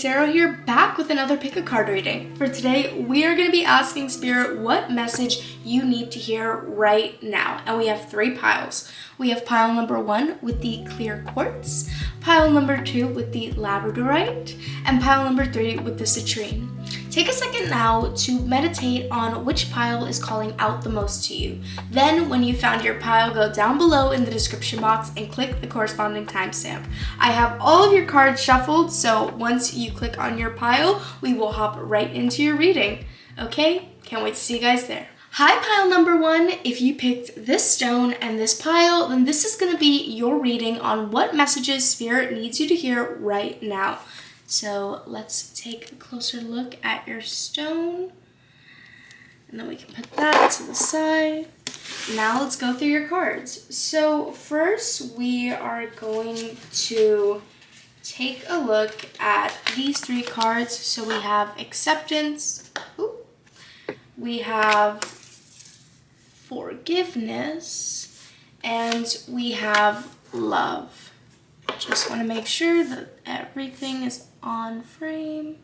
Tarot here, back with another pick a card reading. For today, we are going to be asking Spirit what message you need to hear right now. And we have 3 piles. We have pile number 1 with the clear quartz, pile number 2 with the labradorite, and pile number 3 with the citrine. Take a second now to meditate on which pile is calling out the most to you. Then, when you found your pile, go down below in the description box and click the corresponding timestamp. I have all of your cards shuffled, so once you click on your pile, we will hop right into your reading. Okay? Can't wait to see you guys there. Hi, pile number 1. If you picked this stone and this pile, then this is going to be your reading on what messages Spirit needs you to hear right now. So let's take a closer look at your stone, and then we can put that to the side. Now let's go through your cards. So first we are going to take a look at these 3 cards. So we have acceptance, we have forgiveness, and we have love. Just want to make sure that everything is on frame,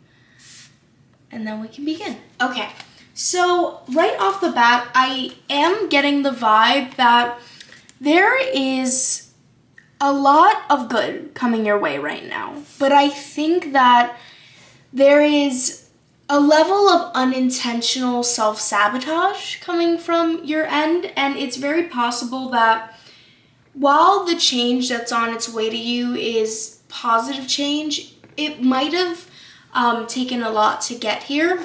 and then we can begin. Okay, so right off the bat, I am getting the vibe that there is a lot of good coming your way right now, but I think that there is a level of unintentional self-sabotage coming from your end, and it's very possible that while the change that's on its way to you is positive change, it might have taken a lot to get here.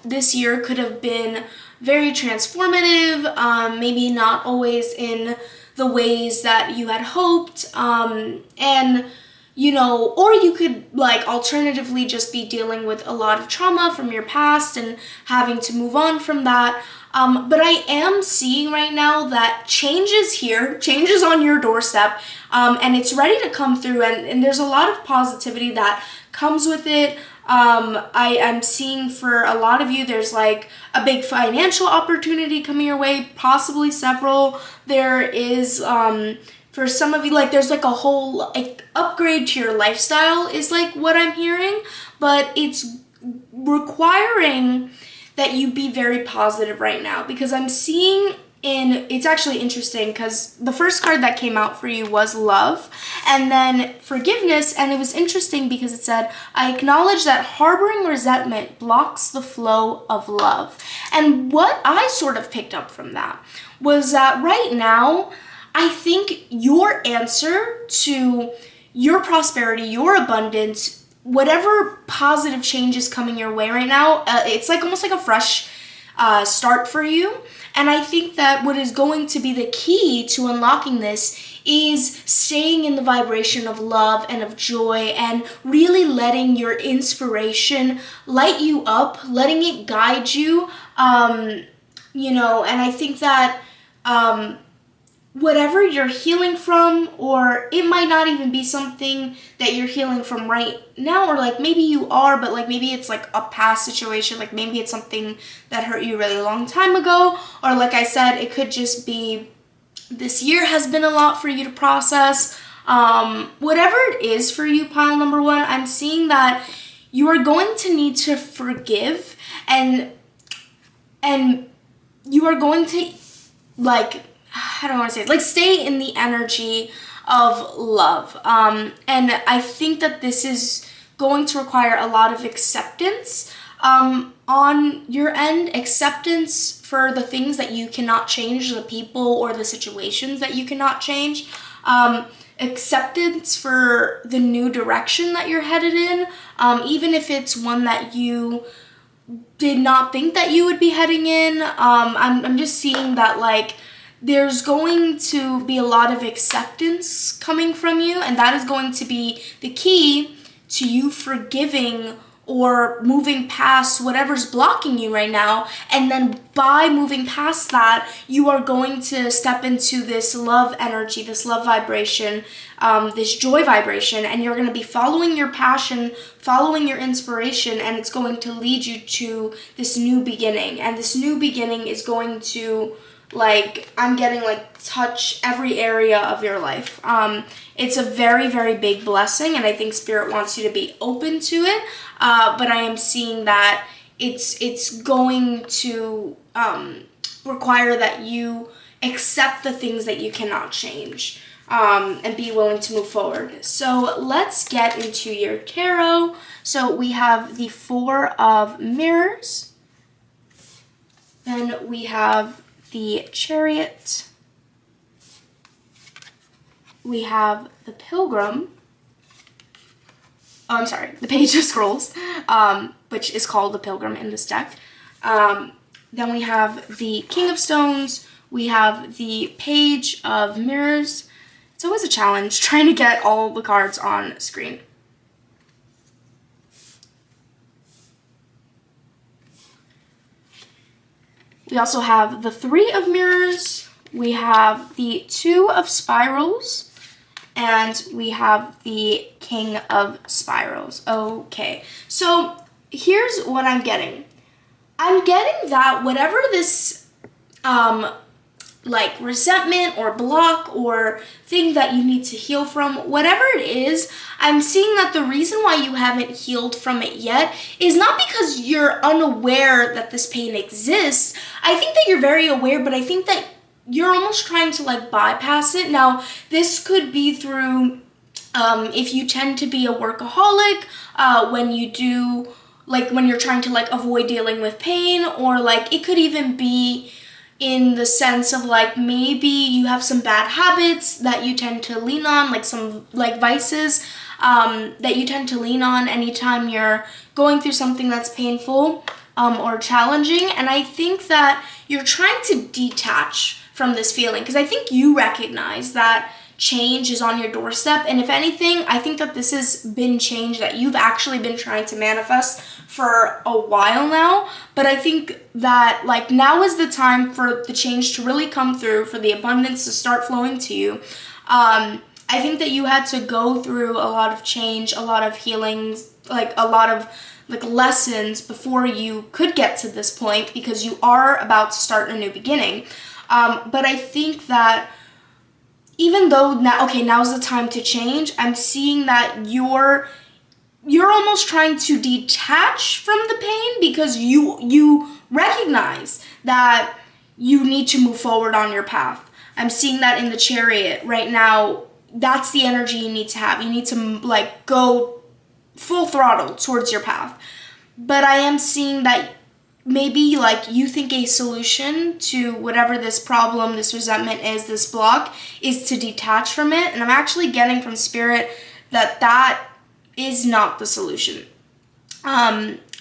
This year could have been very transformative, maybe not always in the ways that you had hoped, and you know, or you could like alternatively just be dealing with a lot of trauma from your past and having to move on from that. But I am seeing right now that change is here, change is on your doorstep, and it's ready to come through, and there's a lot of positivity that comes with it. I'm seeing for a lot of you, there's like a big financial opportunity coming your way, possibly several. There is, for some of you, like there's like a whole like upgrade to your lifestyle is like what I'm hearing, but it's requiring that you be very positive right now, because I'm seeing it's actually interesting because the first card that came out for you was love and then forgiveness, and it was interesting because it said, I acknowledge that harboring resentment blocks the flow of love. And what I sort of picked up from that was that right now, I think your answer to your prosperity, your abundance, whatever positive change is coming your way right now, it's like almost like a fresh start for you. And I think that what is going to be the key to unlocking this is staying in the vibration of love and of joy and really letting your inspiration light you up, letting it guide you, you know, and I think that whatever you're healing from, or it might not even be something that you're healing from right now, or like maybe you are, but like maybe it's like a past situation, like maybe it's something that hurt you a really long time ago, or like I said, it could just be this year has been a lot for you to process. Whatever it is for you, pile number 1, I'm seeing that you are going to need to forgive, and you are going to like, I don't want to say it, like stay in the energy of love. And I think that this is going to require a lot of acceptance on your end, acceptance for the things that you cannot change, the people or the situations that you cannot change, acceptance for the new direction that you're headed in, even if it's one that you did not think that you would be heading in. I'm just seeing that like there's going to be a lot of acceptance coming from you, and that is going to be the key to you forgiving or moving past whatever's blocking you right now. And then by moving past that, you are going to step into this love energy, this love vibration, this joy vibration, and you're going to be following your passion, following your inspiration, and it's going to lead you to this new beginning. And this new beginning is going to Like, I'm getting, like, touch every area of your life. It's a very, very big blessing, and I think Spirit wants you to be open to it. But I am seeing that it's going to require that you accept the things that you cannot change, and be willing to move forward. So let's get into your tarot. So we have the Four of Mirrors. Then we have the Chariot. We have the Pilgrim. Oh, I'm sorry, the Page of Scrolls, which is called the Pilgrim in this deck. Then we have the King of Stones. We have the Page of Mirrors. It's always a challenge trying to get all the cards on screen. We also have the Three of Mirrors. We have the Two of Spirals. And we have the King of Spirals. Okay, so here's what I'm getting. I'm getting that whatever this like resentment or block or thing that you need to heal from, whatever it is, I'm seeing that the reason why you haven't healed from it yet is not because you're unaware that this pain exists. I think that you're very aware, but I think that you're almost trying to like bypass it. Now, this could be through, if you tend to be a workaholic, when you do, like when you're trying to like avoid dealing with pain, or like it could even be in the sense of like maybe you have some bad habits that you tend to lean on, like some like vices that you tend to lean on anytime you're going through something that's painful or challenging. And I think that you're trying to detach from this feeling because I think you recognize that change is on your doorstep. And if anything, I think that this has been change that you've actually been trying to manifest for a while now. But I think that like now is the time for the change to really come through, for the abundance to start flowing to you. I think that you had to go through a lot of change, a lot of healings, like a lot of like lessons before you could get to this point, because you are about to start a new beginning. But I think that even though now's the time to change, I'm seeing that you're almost trying to detach from the pain because you recognize that you need to move forward on your path. I'm seeing that in the Chariot right now. That's the energy you need to have. You need to like go full throttle towards your path. But I am seeing that maybe like you think a solution to whatever this problem, this resentment is, this block, is to detach from it. And I'm actually getting from Spirit that that is not the solution.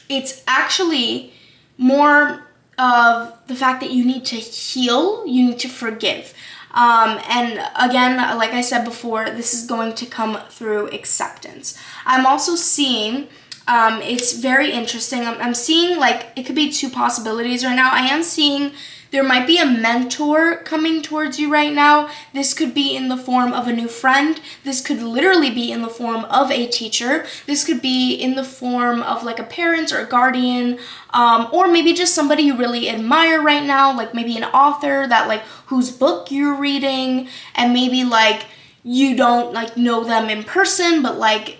It's actually more of the fact that you need to heal, you need to forgive. And again, like I said before, this is going to come through acceptance. I'm also seeing it's very interesting. I'm seeing like it could be two possibilities right now. I am seeing there might be a mentor coming towards you right now. This could be in the form of a new friend. This could literally be in the form of a teacher. This could be in the form of like a parent or a guardian, or maybe just somebody you really admire right now, like maybe an author that like whose book you're reading, and maybe like you don't like know them in person, but like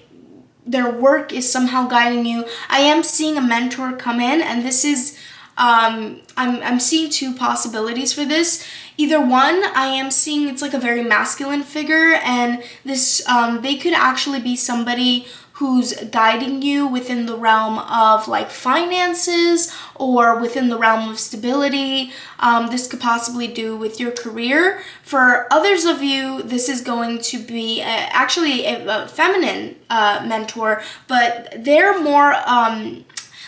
their work is somehow guiding you. I am seeing a mentor come in, and this is, I'm seeing two possibilities for this. Either one, I am seeing it's like a very masculine figure, and this, they could actually be somebody who's guiding you within the realm of like finances or within the realm of stability. This could possibly do with your career. For others of you, this is going to be actually a feminine mentor, but they're more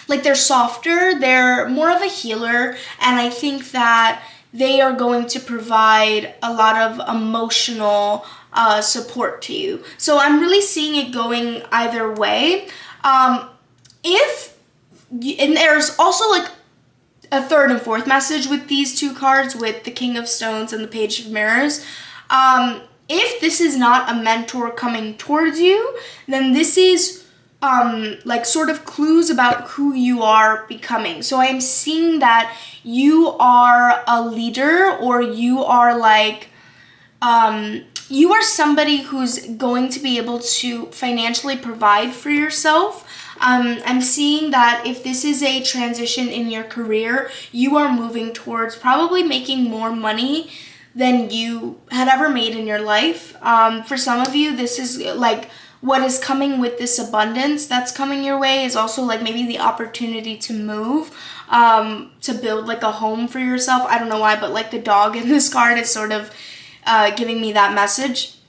like they're softer, they're more of a healer, and I think that they are going to provide a lot of emotional support to you. So I'm really seeing it going either way. And there's also like a third and fourth message with these two cards, with the King of Stones and the Page of Mirrors. If this is not a mentor coming towards you, then this is like sort of clues about who you are becoming. So I am seeing that you are a leader, or you are like, you are somebody who's going to be able to financially provide for yourself. I'm seeing that if this is a transition in your career, you are moving towards probably making more money than you had ever made in your life. For some of you, this is like what is coming with this abundance that's coming your way is also like maybe the opportunity to move, to build like a home for yourself. I don't know why, but like the dog in this card is sort of giving me that message.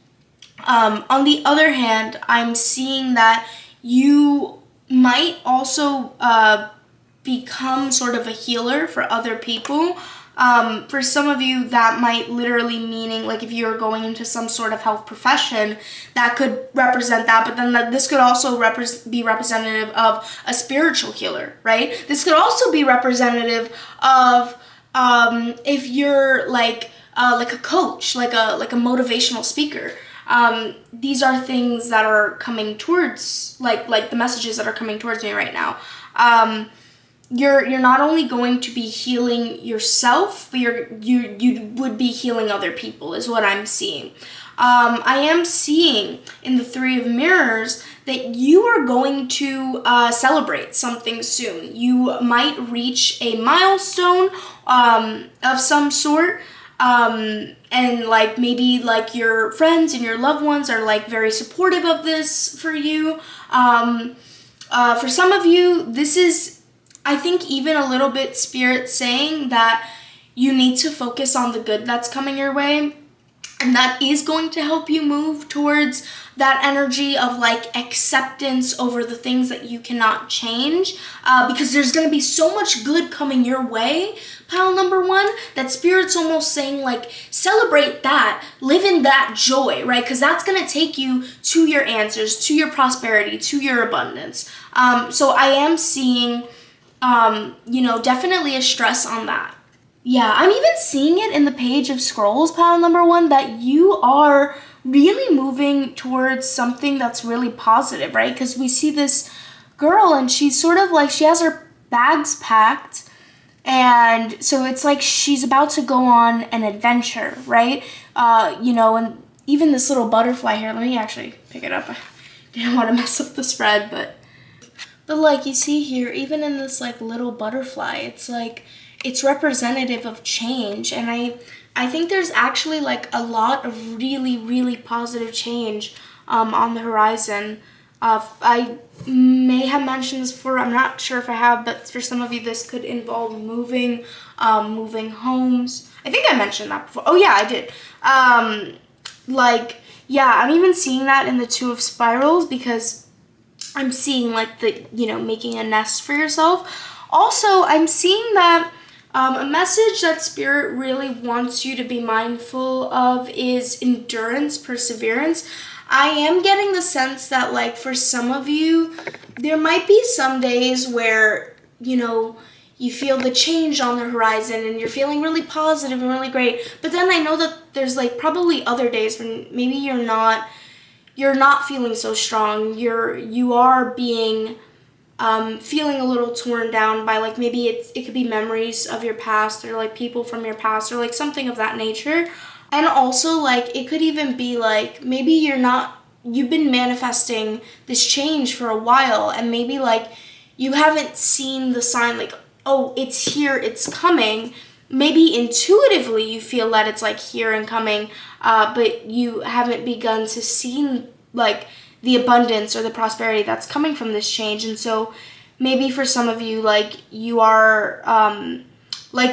On the other hand, I'm seeing that you might also become sort of a healer for other people. For some of you, that might literally meaning like if you're going into some sort of health profession, that could represent that. But then this could also be representative of a spiritual healer, right? This could also be representative of if you're like a coach, like a motivational speaker. These are things that are coming towards, like the messages that are coming towards me right now. You're not only going to be healing yourself, but you would be healing other people, is what I'm seeing. I am seeing in the Three of Mirrors that you are going to celebrate something soon. You might reach a milestone of some sort. And like maybe like your friends and your loved ones are like very supportive of this for you. For some of you, this is, I think, even a little bit spirit saying that you need to focus on the good that's coming your way. And that is going to help you move towards that energy of like acceptance over the things that you cannot change, because there's going to be so much good coming your way, pile number one, that spirit's almost saying like celebrate that, live in that joy, right? Because that's going to take you to your answers, to your prosperity, to your abundance. So I am seeing, definitely a stress on that. Yeah, I'm even seeing it in the Page of Scrolls, pile number one, that you are really moving towards something that's really positive, right? Because we see this girl and she's sort of like, she has her bags packed, and so it's like she's about to go on an adventure, right? And even this little butterfly here, let me actually pick it up. I didn't want to mess up the spread, but like you see here, even in this like little butterfly, it's like, it's representative of change. And I think there's actually like a lot of really, really positive change on the horizon. I may have mentioned this before, I'm not sure if I have, but for some of you this could involve moving homes. I think I mentioned that before. Oh yeah, I did. I'm even seeing that in the Two of Spirals, because I'm seeing like making a nest for yourself. Also, I'm seeing that a message that Spirit really wants you to be mindful of is endurance, perseverance. I am getting the sense that like for some of you, there might be some days where, you feel the change on the horizon and you're feeling really positive and really great. But then I know that there's like probably other days when maybe you're not feeling so strong. You are being feeling a little torn down by like maybe it could be memories of your past, or like people from your past, or like something of that nature. And also like it could even be like maybe you've been manifesting this change for a while, and maybe like you haven't seen the sign like, oh, it's here, it's coming. Maybe intuitively you feel that it's like here and coming, but you haven't begun to see like the abundance or the prosperity that's coming from this change. And so maybe for some of you, like you are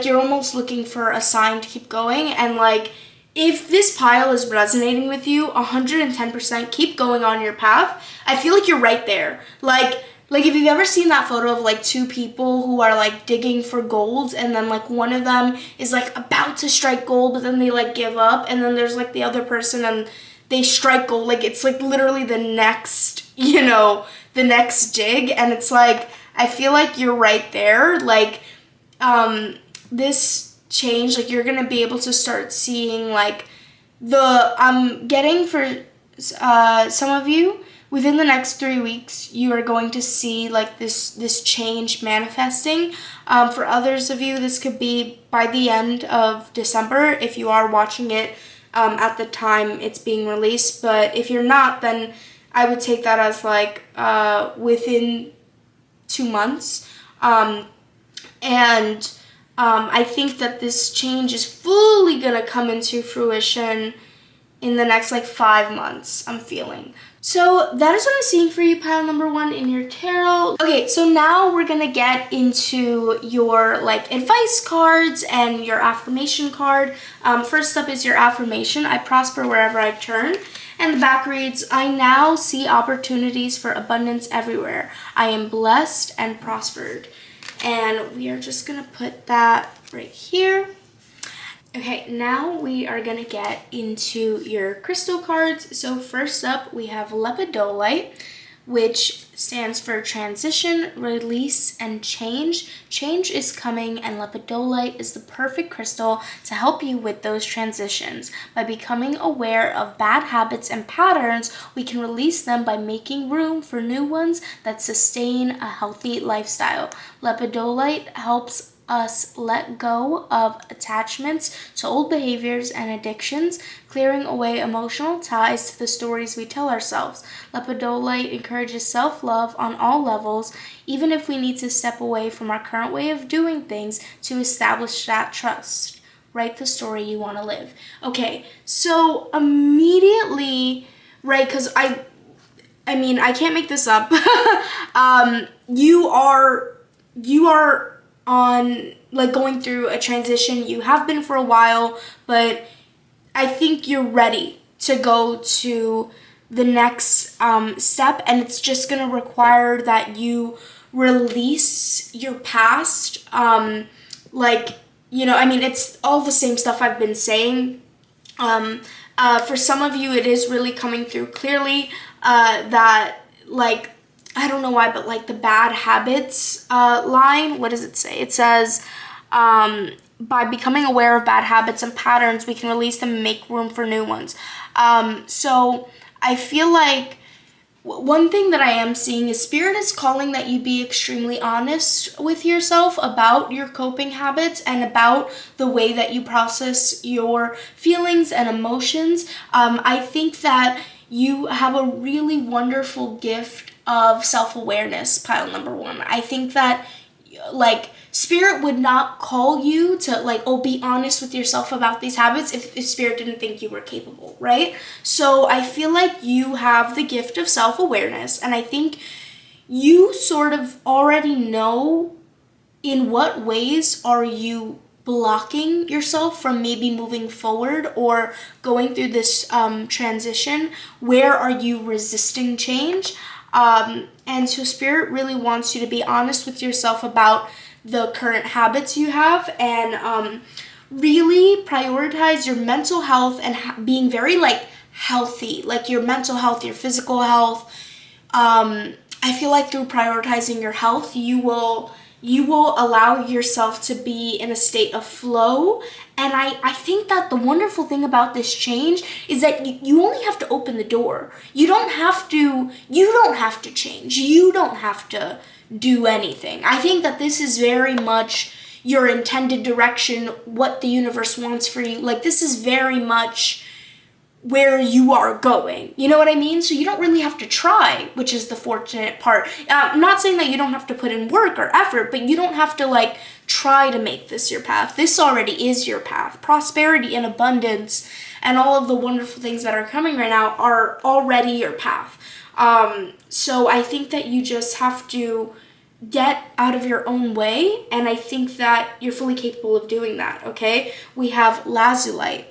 you're almost looking for a sign to keep going. And like if this pile is resonating with you 110%, keep going on your path. I feel like you're right there. Like if you've ever seen that photo of like two people who are like digging for gold, and then like one of them is like about to strike gold, but then they like give up, and then there's like the other person and they strike gold. Like it's like literally the next dig. And it's like, I feel like you're right there. Like this change, like you're gonna be able to start seeing like I'm getting for some of you, within the next 3 weeks, you are going to see like this change manifesting. For others of you, this could be by the end of December if you are watching it at the time it's being released. But if you're not, then I would take that as like within 2 months. I think that this change is fully gonna come into fruition in the next like 5 months, I'm feeling. So that is what I'm seeing for you, pile number 1 in your tarot. Okay, so now we're gonna get into your like advice cards and your affirmation card. First up is your affirmation: I prosper wherever I turn. And the back reads, I now see opportunities for abundance everywhere. I am blessed and prospered. And we are just gonna put that right here. Okay, now we are gonna get into your crystal cards. So first up, we have lepidolite, which stands for transition, release, and change. Change is coming, and lepidolite is the perfect crystal to help you with those transitions. By becoming aware of bad habits and patterns, we can release them by making room for new ones that sustain a healthy lifestyle. Lepidolite helps us let go of attachments to old behaviors and addictions, clearing away emotional ties to the stories we tell ourselves. Lepidolite encourages self-love on all levels, even if we need to step away from our current way of doing things to establish that trust. Write the story you want to live. Okay, so immediately, right, because I mean, I can't make this up. You are on like going through a transition. You have been for a while, but I think you're ready to go to the next step, and it's just gonna require that you release your past. Like, you know, I mean, it's all the same stuff I've been saying. For some of you, it is really coming through clearly that, like, I don't know why, but like the bad habits line, what does it say? It says, by becoming aware of bad habits and patterns, we can release them and make room for new ones. So I feel like one thing that I am seeing is Spirit is calling that you be extremely honest with yourself about your coping habits and about the way that you process your feelings and emotions. I think that you have a really wonderful gift of self-awareness, pile number 1. I think that like Spirit would not call you to like, oh, be honest with yourself about these habits if Spirit didn't think you were capable, right? So I feel like you have the gift of self-awareness, and I think you sort of already know in what ways are you blocking yourself from maybe moving forward or going through this transition. Where are you resisting change? And so Spirit really wants you to be honest with yourself about the current habits you have, and really prioritize your mental health and being very like healthy, like your mental health, your physical health. I feel like through prioritizing your health, you will allow yourself to be in a state of flow. And I think that the wonderful thing about this change is that you only have to open the door. You don't have to change. You don't have to do anything. I think that this is very much your intended direction, what the universe wants for you. Like, this is very much where you are going. You know what I mean? So you don't really have to try, which is the fortunate part. I'm not saying that you don't have to put in work or effort, but you don't have to like try to make this your path. This already is your path. Prosperity and abundance and all of the wonderful things that are coming right now are already your path. So I think that you just have to get out of your own way, and I think that you're fully capable of doing that, okay? We have lazulite,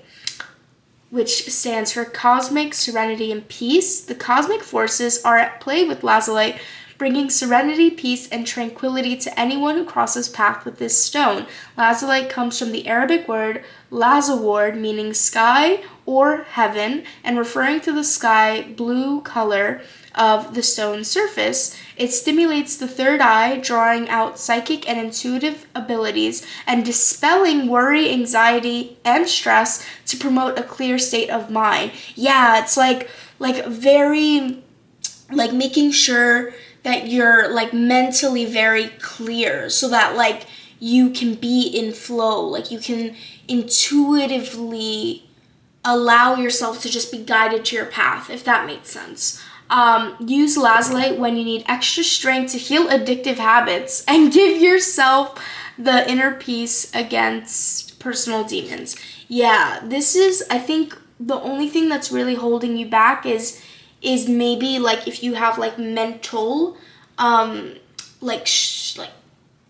which stands for cosmic serenity and peace. The cosmic forces are at play with lazulite, bringing serenity, peace, and tranquility to anyone who crosses path with this stone. Lazulite comes from the Arabic word lazaward, meaning sky or heaven, and referring to the sky blue color of the stone's surface. It stimulates the third eye, drawing out psychic and intuitive abilities and dispelling worry, anxiety, and stress to promote a clear state of mind. Yeah, it's like very like making sure that you're like mentally very clear so that like you can be in flow, like you can intuitively allow yourself to just be guided to your path, if that makes sense. Use lazulite when you need extra strength to heal addictive habits and give yourself the inner peace against personal demons. Yeah, this is, I think, the only thing that's really holding you back is maybe like if you have like mental, like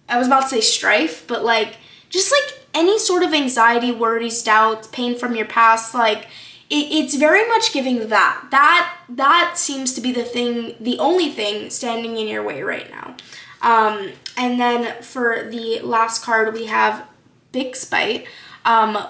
I was about to say strife, but like just like any sort of anxiety, worries, doubts, pain from your past, like it's very much giving that seems to be the only thing standing in your way right now. And then for the last card, we have Big Spite,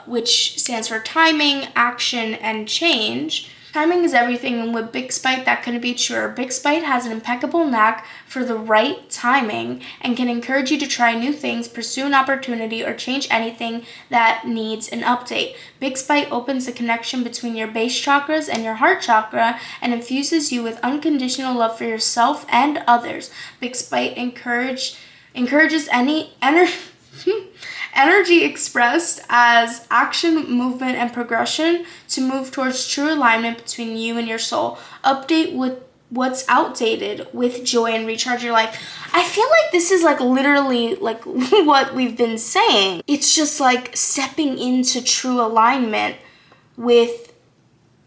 which stands for timing, action, and change. Timing is everything, and with Big Spite, that couldn't be truer. Big Spite has an impeccable knack for the right timing and can encourage you to try new things, pursue an opportunity, or change anything that needs an update. Big Spite opens the connection between your base chakras and your heart chakra and infuses you with unconditional love for yourself and others. Big Spite encourages any energy expressed as action, movement, and progression to move towards true alignment between you and your soul. Update with what's outdated with joy and recharge your life. I feel like this is like literally like what we've been saying. It's just like stepping into true alignment with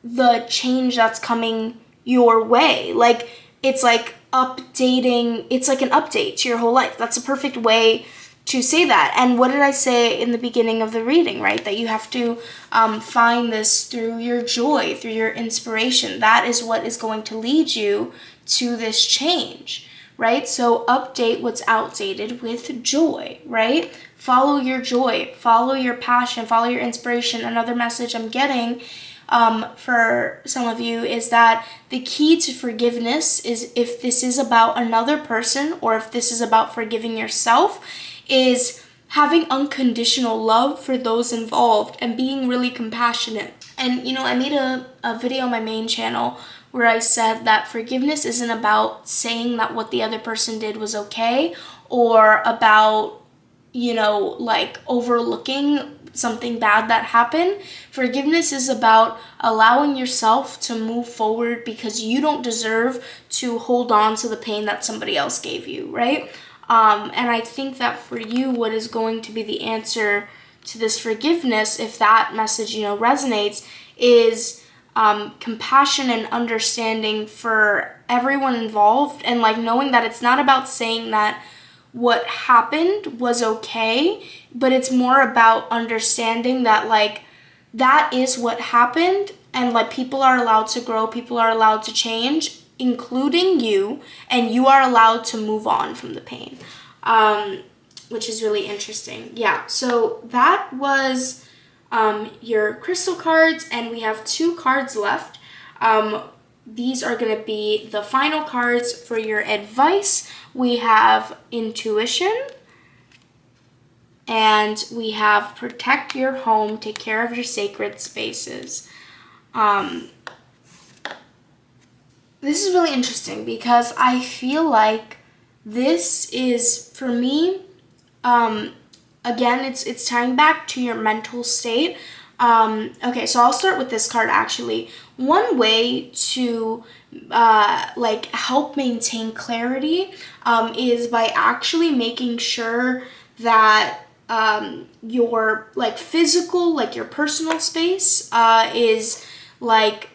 the change that's coming your way. Like it's like updating, it's like an update to your whole life. That's a perfect way to say that. And what did I say in the beginning of the reading, right? That you have to find this through your joy, through your inspiration. That is what is going to lead you to this change, right? So update what's outdated with joy, right? Follow your joy, follow your passion, follow your inspiration. Another message I'm getting for some of you is that the key to forgiveness is, if this is about another person or if this is about forgiving yourself, is having unconditional love for those involved and being really compassionate. And you know, I made a video on my main channel where I said that forgiveness isn't about saying that what the other person did was okay, or about, you know, like overlooking something bad that happened. Forgiveness is about allowing yourself to move forward because you don't deserve to hold on to the pain that somebody else gave you, right? And I think that for you, what is going to be the answer to this forgiveness, if that message, you know, resonates, is compassion and understanding for everyone involved, and like knowing that it's not about saying that what happened was okay, but it's more about understanding that like that is what happened, and like people are allowed to grow, people are allowed to change, including you, and you are allowed to move on from the pain, which is really interesting. Yeah, so that was your crystal cards, and we have 2 cards left. These are going to be the final cards for your advice. We have intuition, and we have protect your home, take care of your sacred spaces. This is really interesting because I feel like this is, for me, again, it's tying back to your mental state. Okay, so I'll start with this card actually. One way to like help maintain clarity is by actually making sure that your like physical, like your personal space is like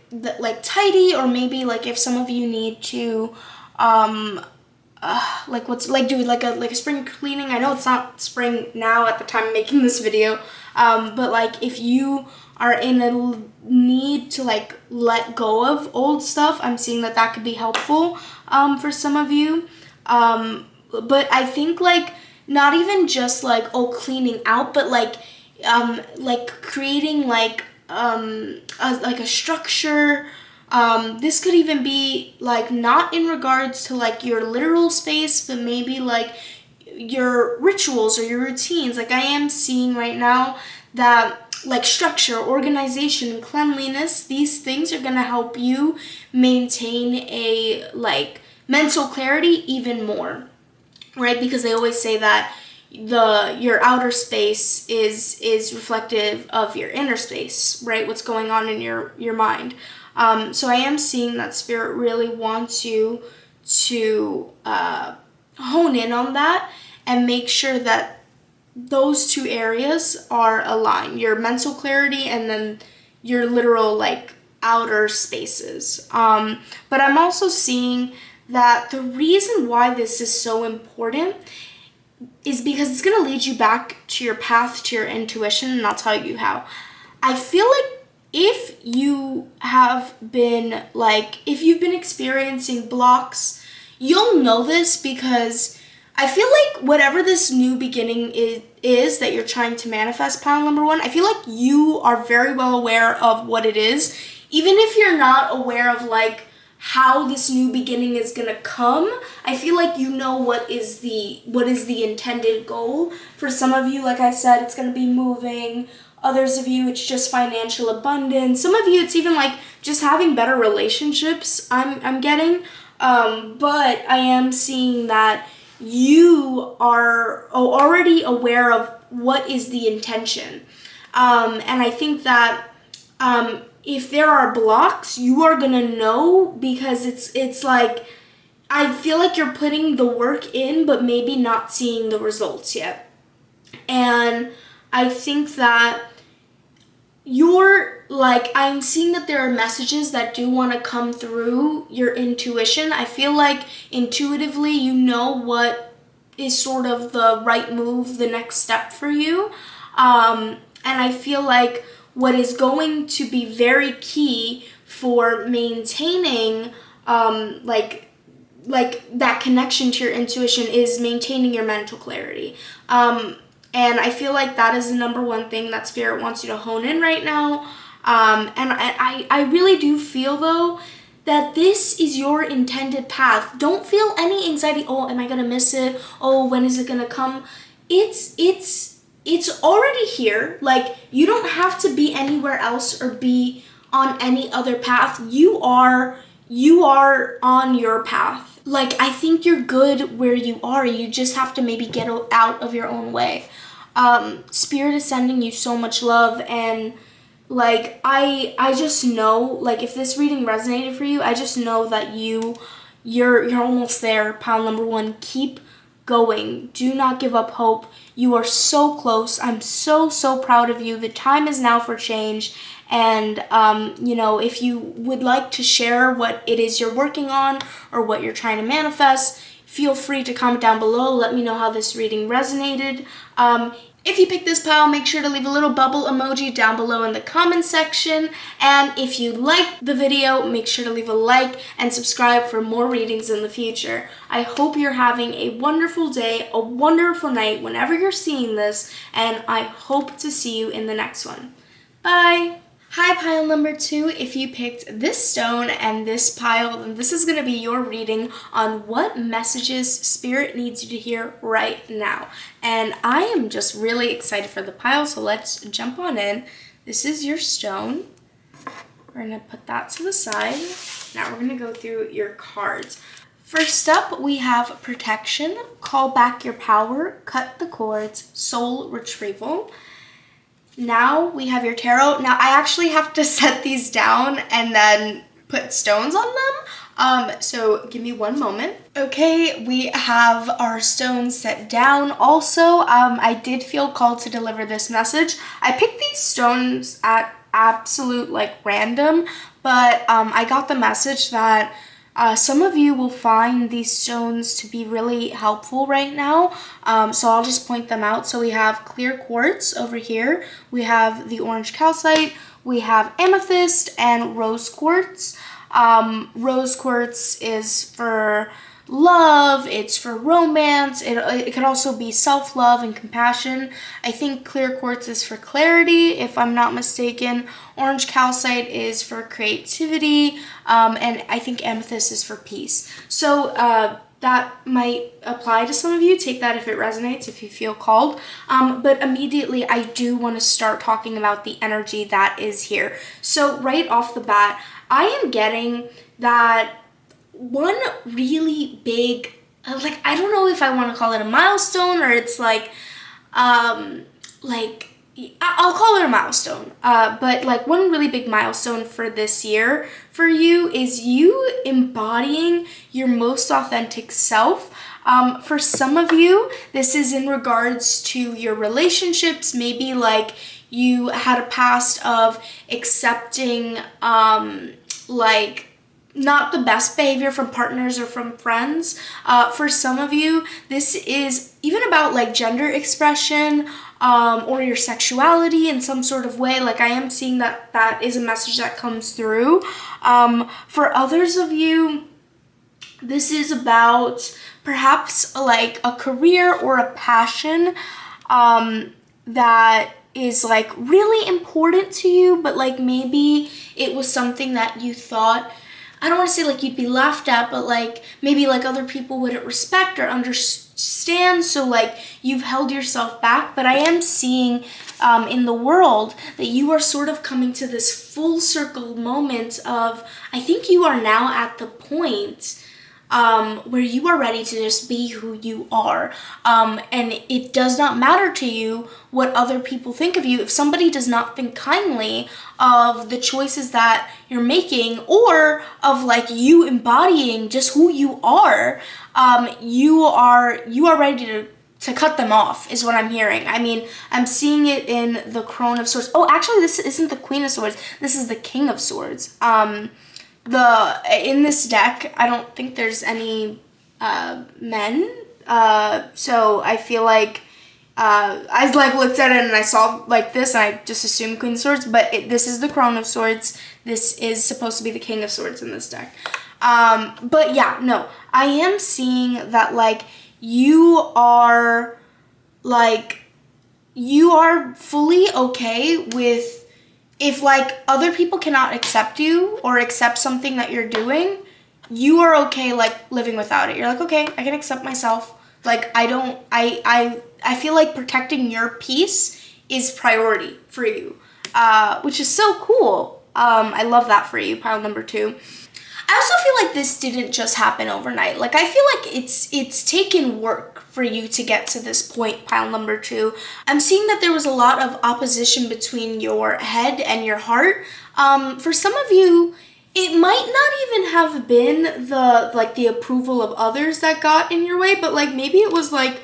tidy, or maybe like if some of you need to like what's like do like a spring cleaning. I know it's not spring now at the time of making this video, but like if you are in a need to like let go of old stuff, I'm seeing that could be helpful for some of you. But I think like not even just like cleaning out, but like creating like a structure. This could even be like not in regards to like your literal space, but maybe like your rituals or your routines. Like I am seeing right now that like structure, organization, cleanliness. These things are going to help you maintain a like mental clarity even more, right? Because they always say that your outer space is reflective of your inner space, right? What's going on in your mind. So I am seeing that Spirit really wants you to hone in on that and make sure that those two areas are aligned, your mental clarity and then your literal like outer spaces. But I'm also seeing that the reason why this is so important is because it's going to lead you back to your path, to your intuition, and I'll tell you how. I feel like if you've been experiencing blocks, you'll know this, because I feel like whatever this new beginning is that you're trying to manifest, pile number one, I feel like you are very well aware of what it is. Even if you're not aware of like how this new beginning is gonna come, I feel like you know what is the intended goal. For some of you, like I said, it's gonna be moving. Others of you, it's just financial abundance. Some of you, it's even like just having better relationships. I'm getting, but I am seeing that you are already aware of what is the intention, and I think that if there are blocks, you are gonna know, because it's like, I feel like you're putting the work in, but maybe not seeing the results yet. And I think that I'm seeing that there are messages that do want to come through your intuition. I feel like intuitively you know what is sort of the right move, the next step for you. And I feel like what is going to be very key for maintaining like that connection to your intuition is maintaining your mental clarity. And I feel like that is the number one thing that Spirit wants you to hone in right now. And I really do feel, though, that this is your intended path. Don't feel any anxiety. Oh, am I going to miss it? Oh, when is it going to come? It's already here. Like, you don't have to be anywhere else or be on any other path. You are on your path. Like, I think you're good where you are. You just have to maybe get out of your own way. Spirit is sending you so much love, and like I just know, like, if this reading resonated for you, I just know that you're almost there. Pile number one, keep going. Do not give up hope. You are so close. I'm so proud of you. The time is now for change. And, if you would like to share what it is you're working on or what you're trying to manifest, feel free to comment down below. Let me know how this reading resonated. If you picked this pile, make sure to leave a little bubble emoji down below in the comment section. And if you liked the video, make sure to leave a like and subscribe for more readings in the future. I hope you're having a wonderful day, a wonderful night whenever you're seeing this, and I hope to see you in the next one. Bye! Hi, pile number two. If you picked this stone and this pile, then this is going to be your reading on what messages Spirit needs you to hear right now. And I am just really excited for the pile, so let's jump on in. This is your stone. We're going to put that to the side. Now we're going to go through your cards. First up, we have protection, call back your power, cut the cords, soul retrieval. Now we have your tarot. Now I actually have to set these down and then put stones on them. So give me one moment. Okay, we have our stones set down. Also, I did feel called to deliver this message. I picked these stones at absolute random, but I got the message that some of you will find these stones to be really helpful right now, so I'll just point them out. So we have clear quartz over here, we have the orange calcite, we have amethyst, and rose quartz. Rose quartz is for love, it's for romance, it could also be self-love and compassion. I think clear quartz is for clarity, if I'm not mistaken. Orange calcite is for creativity, and I think amethyst is for peace. So that might apply to some of you. Take that if it resonates, if you feel called. But immediately I do want to start talking about the energy that is here. So right off the bat, I am getting that one really big, like, I don't know if I want to call it a milestone or it's like I'll call it a milestone, but like one really big milestone for this year for you is you embodying your most authentic self. For some of you, this is in regards to your relationships. Maybe like you had a past of accepting like not the best behavior from partners or from friends. For some of you, this is even about like gender expression, or your sexuality in some sort of way. Like I am seeing that that is a message that comes through. For others of you, this is about perhaps like a career or a passion that is like really important to you, but like maybe it was something that you thought, I don't want to say like you'd be laughed at, but like maybe like other people wouldn't respect or understand, so like you've held yourself back. But I am seeing in the world that you are sort of coming to this full circle moment of, I think you are now at the point where you are ready to just be who you are. And it does not matter to you what other people think of you. If somebody does not think kindly of the choices that you're making, or of like you embodying just who you are, you are ready to cut them off, is what I'm hearing. I mean, I'm seeing it in the Crone of Swords. Oh, actually, this isn't the Queen of Swords. This is the King of Swords. In this deck, I don't think there's any men. So I feel like I like looked at it and I saw like this and I just assumed Queen of Swords, but this is the Crone of Swords. This is supposed to be the King of Swords in this deck. But yeah, no, I am seeing that like you are fully okay with, if like other people cannot accept you or accept something that you're doing, you are okay like living without it. You're like, okay, I can accept myself. Like I feel like protecting your peace is priority for you, which is so cool. I love that for you, pile number 2. I also feel like this didn't just happen overnight. Like I feel like it's taken work for you to get to this point, pile number 2. I'm seeing that there was a lot of opposition between your head and your heart. For some of you, it might not even have been the approval of others that got in your way, but like maybe it was like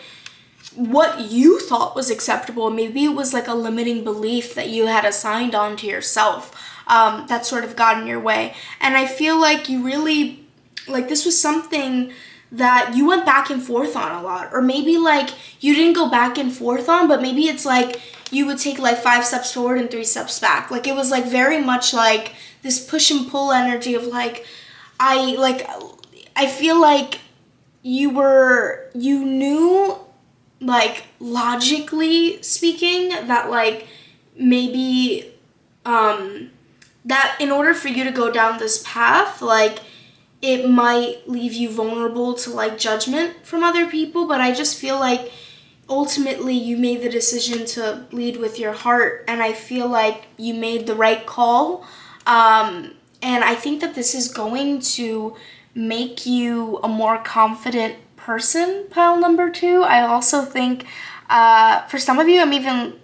what you thought was acceptable. Maybe it was like a limiting belief that you had assigned onto yourself. That sort of got in your way. And I feel like you really, like this was something that you went back and forth on a lot. Or maybe like you didn't go back and forth on, but maybe it's like you would take like 5 steps forward and 3 steps back. Like it was like very much like this push and pull energy of like, I feel like you knew like logically speaking that like maybe that in order for you to go down this path, like it might leave you vulnerable to like judgment from other people, but I just feel like ultimately you made the decision to lead with your heart, and I feel like you made the right call. And I think that this is going to make you a more confident person, pile number 2. I also think for some of you, I'm even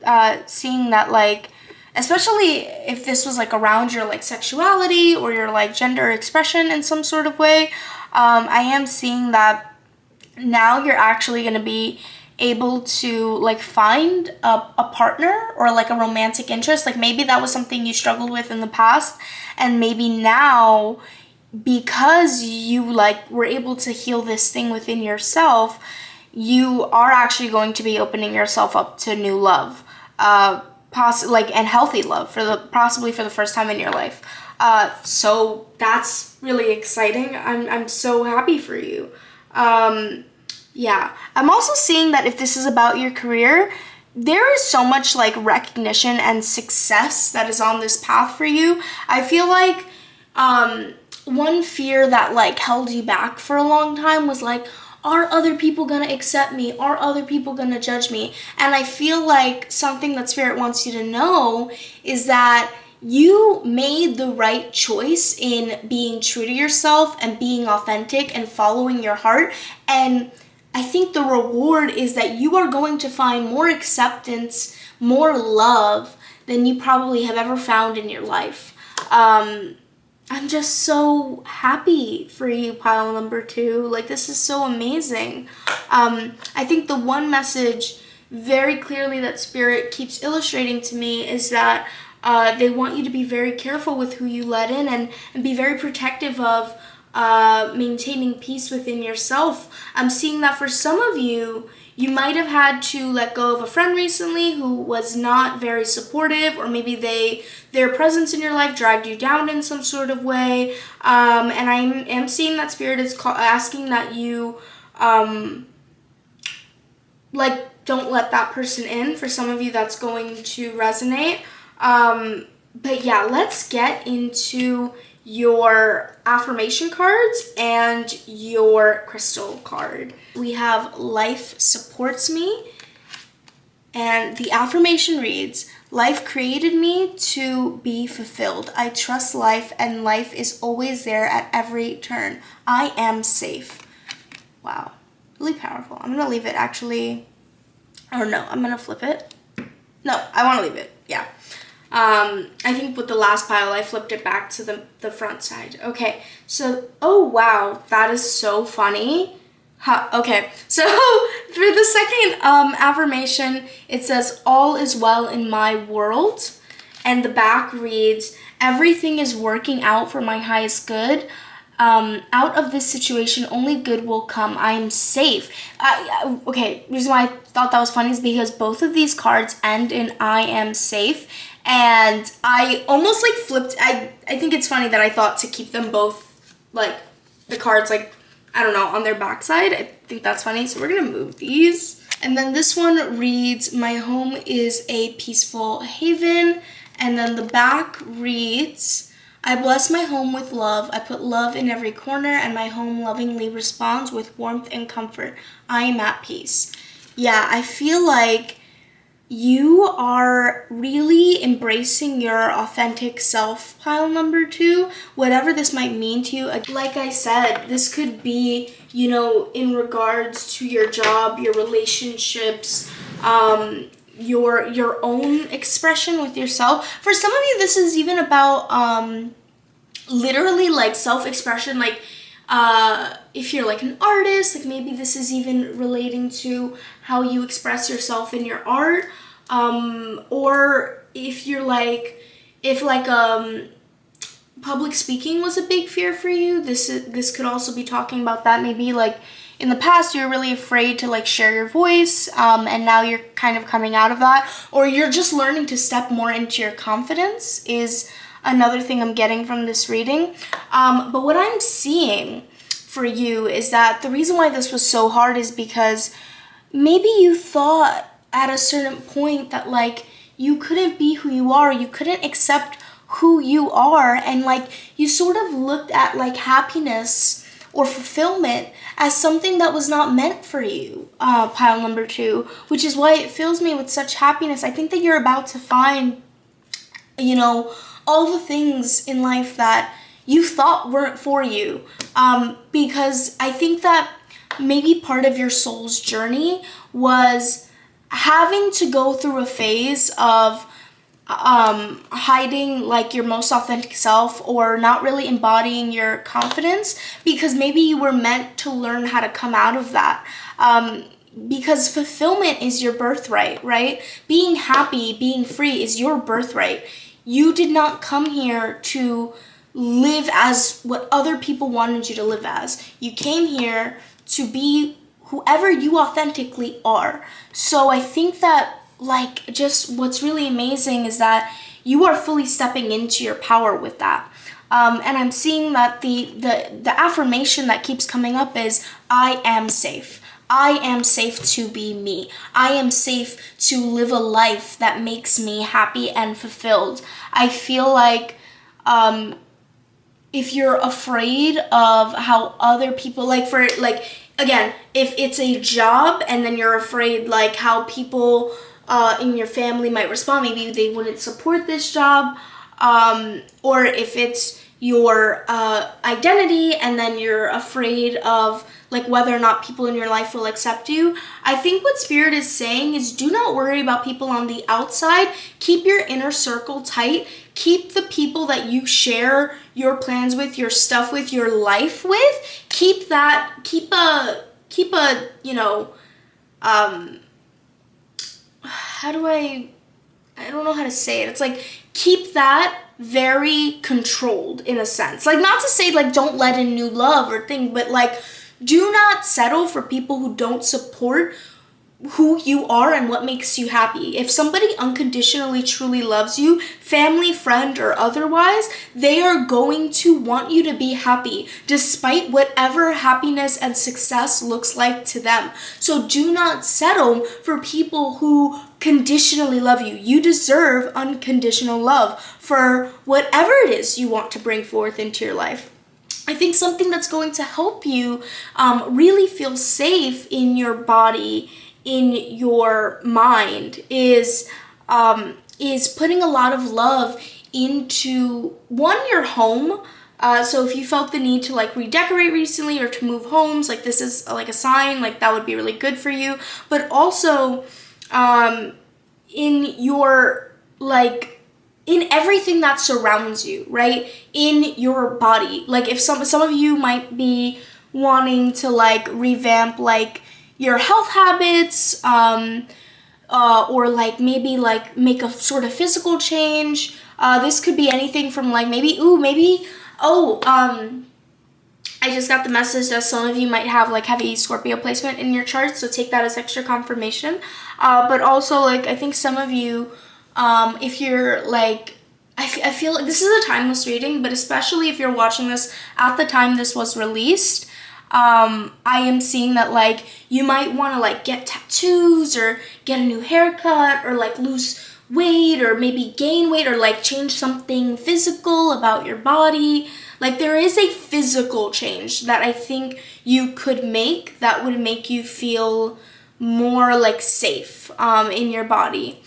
seeing that like, especially if this was like around your like sexuality or your like gender expression in some sort of way, I am seeing that now you're actually going to be able to like find a partner or like a romantic interest. Like maybe that was something you struggled with in the past, and maybe now, because you like were able to heal this thing within yourself, you are actually going to be opening yourself up to new love, and healthy love possibly for the first time in your life. So that's really exciting. I'm so happy for you. Yeah, I'm also seeing that if this is about your career, there is so much like recognition and success that is on this path for you. I feel like one fear that like held you back for a long time was like, are other people gonna accept me? Are other people gonna judge me? And I feel like something that Spirit wants you to know is that you made the right choice in being true to yourself and being authentic and following your heart. And I think the reward is that you are going to find more acceptance, more love than you probably have ever found in your life. I'm just so happy for you, pile number 2. Like, this is so amazing. I think the one message very clearly that Spirit keeps illustrating to me is that they want you to be very careful with who you let in and be very protective of maintaining peace within yourself. I'm seeing that for some of you, you might have had to let go of a friend recently who was not very supportive, or maybe their presence in your life dragged you down in some sort of way. And I am seeing that Spirit is asking that you don't let that person in. For some of you, that's going to resonate. But yeah, let's get into your affirmation cards and your crystal card. We have life supports me, and the affirmation reads, life created me to be fulfilled. I trust life, and life is always there at every turn. I am safe. Wow, really powerful. I'm gonna leave it actually, or no, I'm gonna flip it. No, I want to leave it. Yeah. I think with the last pile, I flipped it back to the front side. Okay, so, oh wow, that is so funny. Okay, so for the second affirmation, it says, all is well in my world. And the back reads, everything is working out for my highest good. Out of this situation, only good will come. I am safe. Okay, the reason why I thought that was funny is because both of these cards end in I am safe. And I almost like flipped. I think it's funny that I thought to keep them both, like, the cards, like, I don't know, on their backside. I think that's funny. So we're going to move these. And then this one reads, my home is a peaceful haven. And then the back reads, I bless my home with love. I put love in every corner, and my home lovingly responds with warmth and comfort. I am at peace. Yeah, I feel like you are really embracing your authentic self, pile number 2, whatever this might mean to you. Like I said, this could be, you know, in regards to your job, your relationships, your own expression with yourself. For some of you, this is even about literally like self-expression, like if you're like an artist, like maybe this is even relating to how you express yourself in your art, or if you're like, if like public speaking was a big fear for you, this could also be talking about that. Maybe like in the past you're really afraid to like share your voice, and now you're kind of coming out of that, or you're just learning to step more into your confidence is another thing I'm getting from this reading. But what I'm seeing for you is that the reason why this was so hard is because maybe you thought at a certain point that like you couldn't be who you are, you couldn't accept who you are, and like you sort of looked at like happiness or fulfillment as something that was not meant for you, pile number 2, which is why it fills me with such happiness. I think that you're about to find, you know, all the things in life that you thought weren't for you, because I think that maybe part of your soul's journey was having to go through a phase of hiding like your most authentic self, or not really embodying your confidence, because maybe you were meant to learn how to come out of that. Because fulfillment is your birthright, right? Being happy, being free is your birthright. You did not come here to live as what other people wanted you to live as. You came here to be whoever you authentically are. So I think that like just what's really amazing is that you are fully stepping into your power with that. And I'm seeing that the affirmation that keeps coming up is, I am safe. I am safe to be me. I am safe to live a life that makes me happy and fulfilled. I feel like if you're afraid of how other people, like for, like, again, if it's a job and then you're afraid like how people in your family might respond, maybe they wouldn't support this job, or if it's your identity and then you're afraid of like whether or not people in your life will accept you. I think what Spirit is saying is do not worry about people on the outside. Keep your inner circle tight. Keep the people that you share your plans with, your stuff with, your life with. Keep a, you know, I don't know how to say it. It's like, keep that very controlled in a sense. Like, not to say like don't let in new love or thing, but like do not settle for people who don't support who you are and what makes you happy. If somebody unconditionally truly loves you, family, friend, or otherwise, they are going to want you to be happy despite whatever happiness and success looks like to them. So do not settle for people who conditionally love you. You deserve unconditional love for whatever it is you want to bring forth into your life. I think something that's going to help you really feel safe in your body, in your mind, is putting a lot of love into, one, your home. So if you felt the need to like redecorate recently or to move homes, like this is like a sign, like that would be really good for you. But also in your, like, in everything that surrounds you, right? In your body. Like if some of you might be wanting to like revamp like your health habits, or like maybe like make a sort of physical change. This could be anything from like I just got the message that some of you might have like heavy Scorpio placement in your chart, so take that as extra confirmation. But also like I think some of you, if you're like, I feel like this is a timeless reading, but especially if you're watching this at the time this was released, I am seeing that like you might want to like get tattoos or get a new haircut or like lose weight or maybe gain weight or like change something physical about your body. Like there is a physical change that I think you could make that would make you feel more like safe in your body,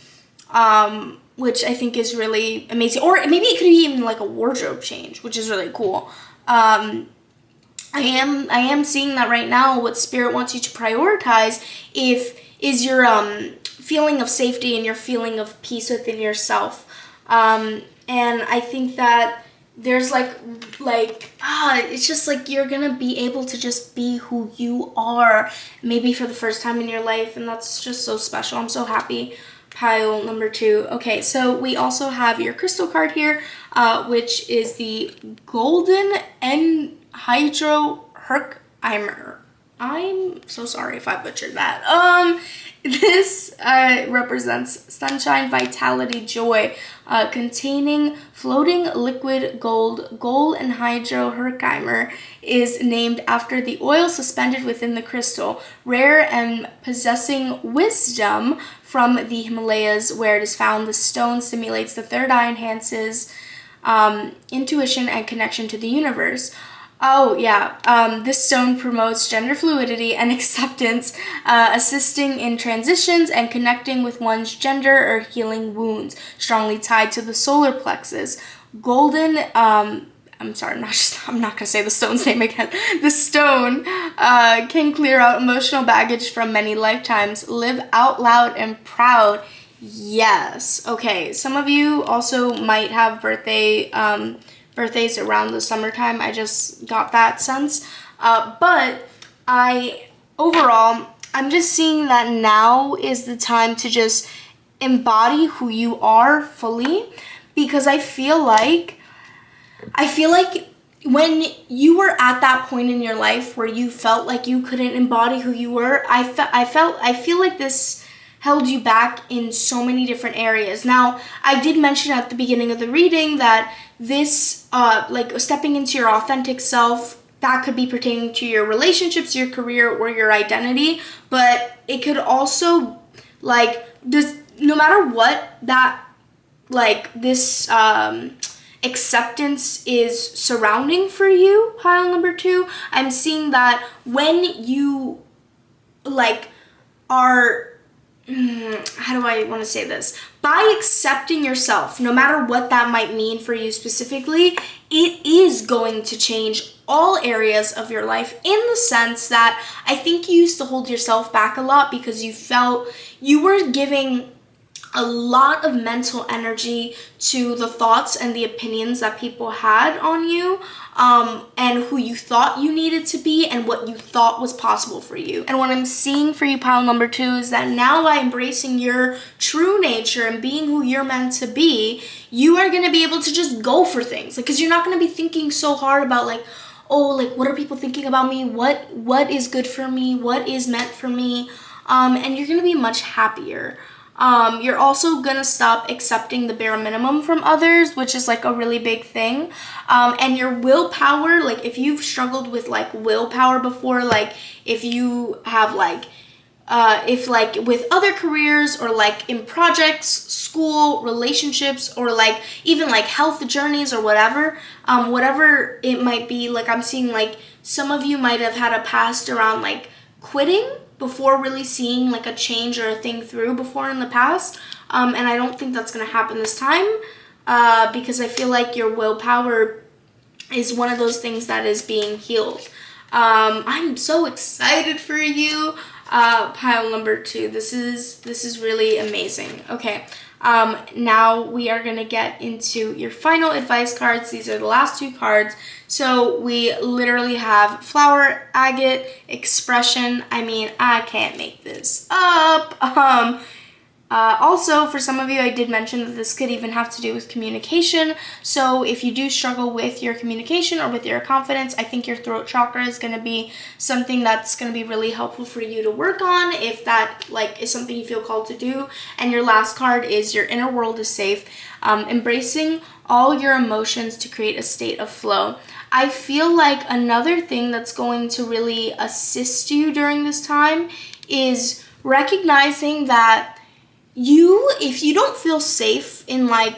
which I think is really amazing. Or maybe it could be even like a wardrobe change, which is really cool. I am seeing that right now. What Spirit wants you to prioritize is your feeling of safety and your feeling of peace within yourself. And I think that there's it's just like you're gonna be able to just be who you are, maybe for the first time in your life, and that's just so special. I'm so happy. Pile number 2. Okay, so we also have your crystal card here, which is the Golden Anhydro Herkimer. I'm so sorry if I butchered that. This represents sunshine, vitality, joy, containing floating liquid gold. Gold Anhydro Herkimer is named after the oil suspended within the crystal, rare and possessing wisdom from the Himalayas where it is found. The stone stimulates the third eye, enhances intuition and connection to the universe. Oh, yeah. This stone promotes gender fluidity and acceptance, assisting in transitions and connecting with one's gender or healing wounds, strongly tied to the solar plexus. Golden, I'm sorry, I'm not gonna say the stone's name again. The stone can clear out emotional baggage from many lifetimes, live out loud and proud. Yes. Okay, some of you also might have birthdays around the summertime. I just got that sense. But I'm just seeing that now is the time to just embody who you are fully, because I feel like when you were at that point in your life where you felt like you couldn't embody who you were, I feel like this held you back in so many different areas. Now, I did mention at the beginning of the reading that this, like stepping into your authentic self, that could be pertaining to your relationships, your career, or your identity, but it could also, like, this, no matter what that, like, this acceptance is surrounding for you, pile number 2. I'm seeing that when you like are, how do I want to say this? By accepting yourself, no matter what that might mean for you specifically, it is going to change all areas of your life, in the sense that I think you used to hold yourself back a lot because you felt you were giving a lot of mental energy to the thoughts and the opinions that people had on you, and who you thought you needed to be and what you thought was possible for you. And what I'm seeing for you, pile number 2, is that now by embracing your true nature and being who you're meant to be, you are going to be able to just go for things. Like, because you're not going to be thinking so hard about like, oh, like, what are people thinking about me? What is good for me? What is meant for me? And you're going to be much happier. You're also gonna stop accepting the bare minimum from others, which is like a really big thing. And your willpower, like if you've struggled with like willpower before, like if you have like, if like with other careers or like in projects, school, relationships, or like even like health journeys or whatever, whatever it might be, like I'm seeing like some of you might have had a past around like quitting before really seeing like a change or a thing through before in the past. And I don't think that's going to happen this time, because I feel like your willpower is one of those things that is being healed. I'm so excited for you, pile number 2. This is really amazing. Okay. Now we are going to get into your final advice cards. These are the last 2 cards. So we literally have flower, agate, expression. I mean, I can't make this up. Also, for some of you, I did mention that this could even have to do with communication. So if you do struggle with your communication or with your confidence, I think your throat chakra is going to be something that's going to be really helpful for you to work on, if that like is something you feel called to do. And your last card is your inner world is safe, embracing all your emotions to create a state of flow. I feel like another thing that's going to really assist you during this time is recognizing that if you don't feel safe in like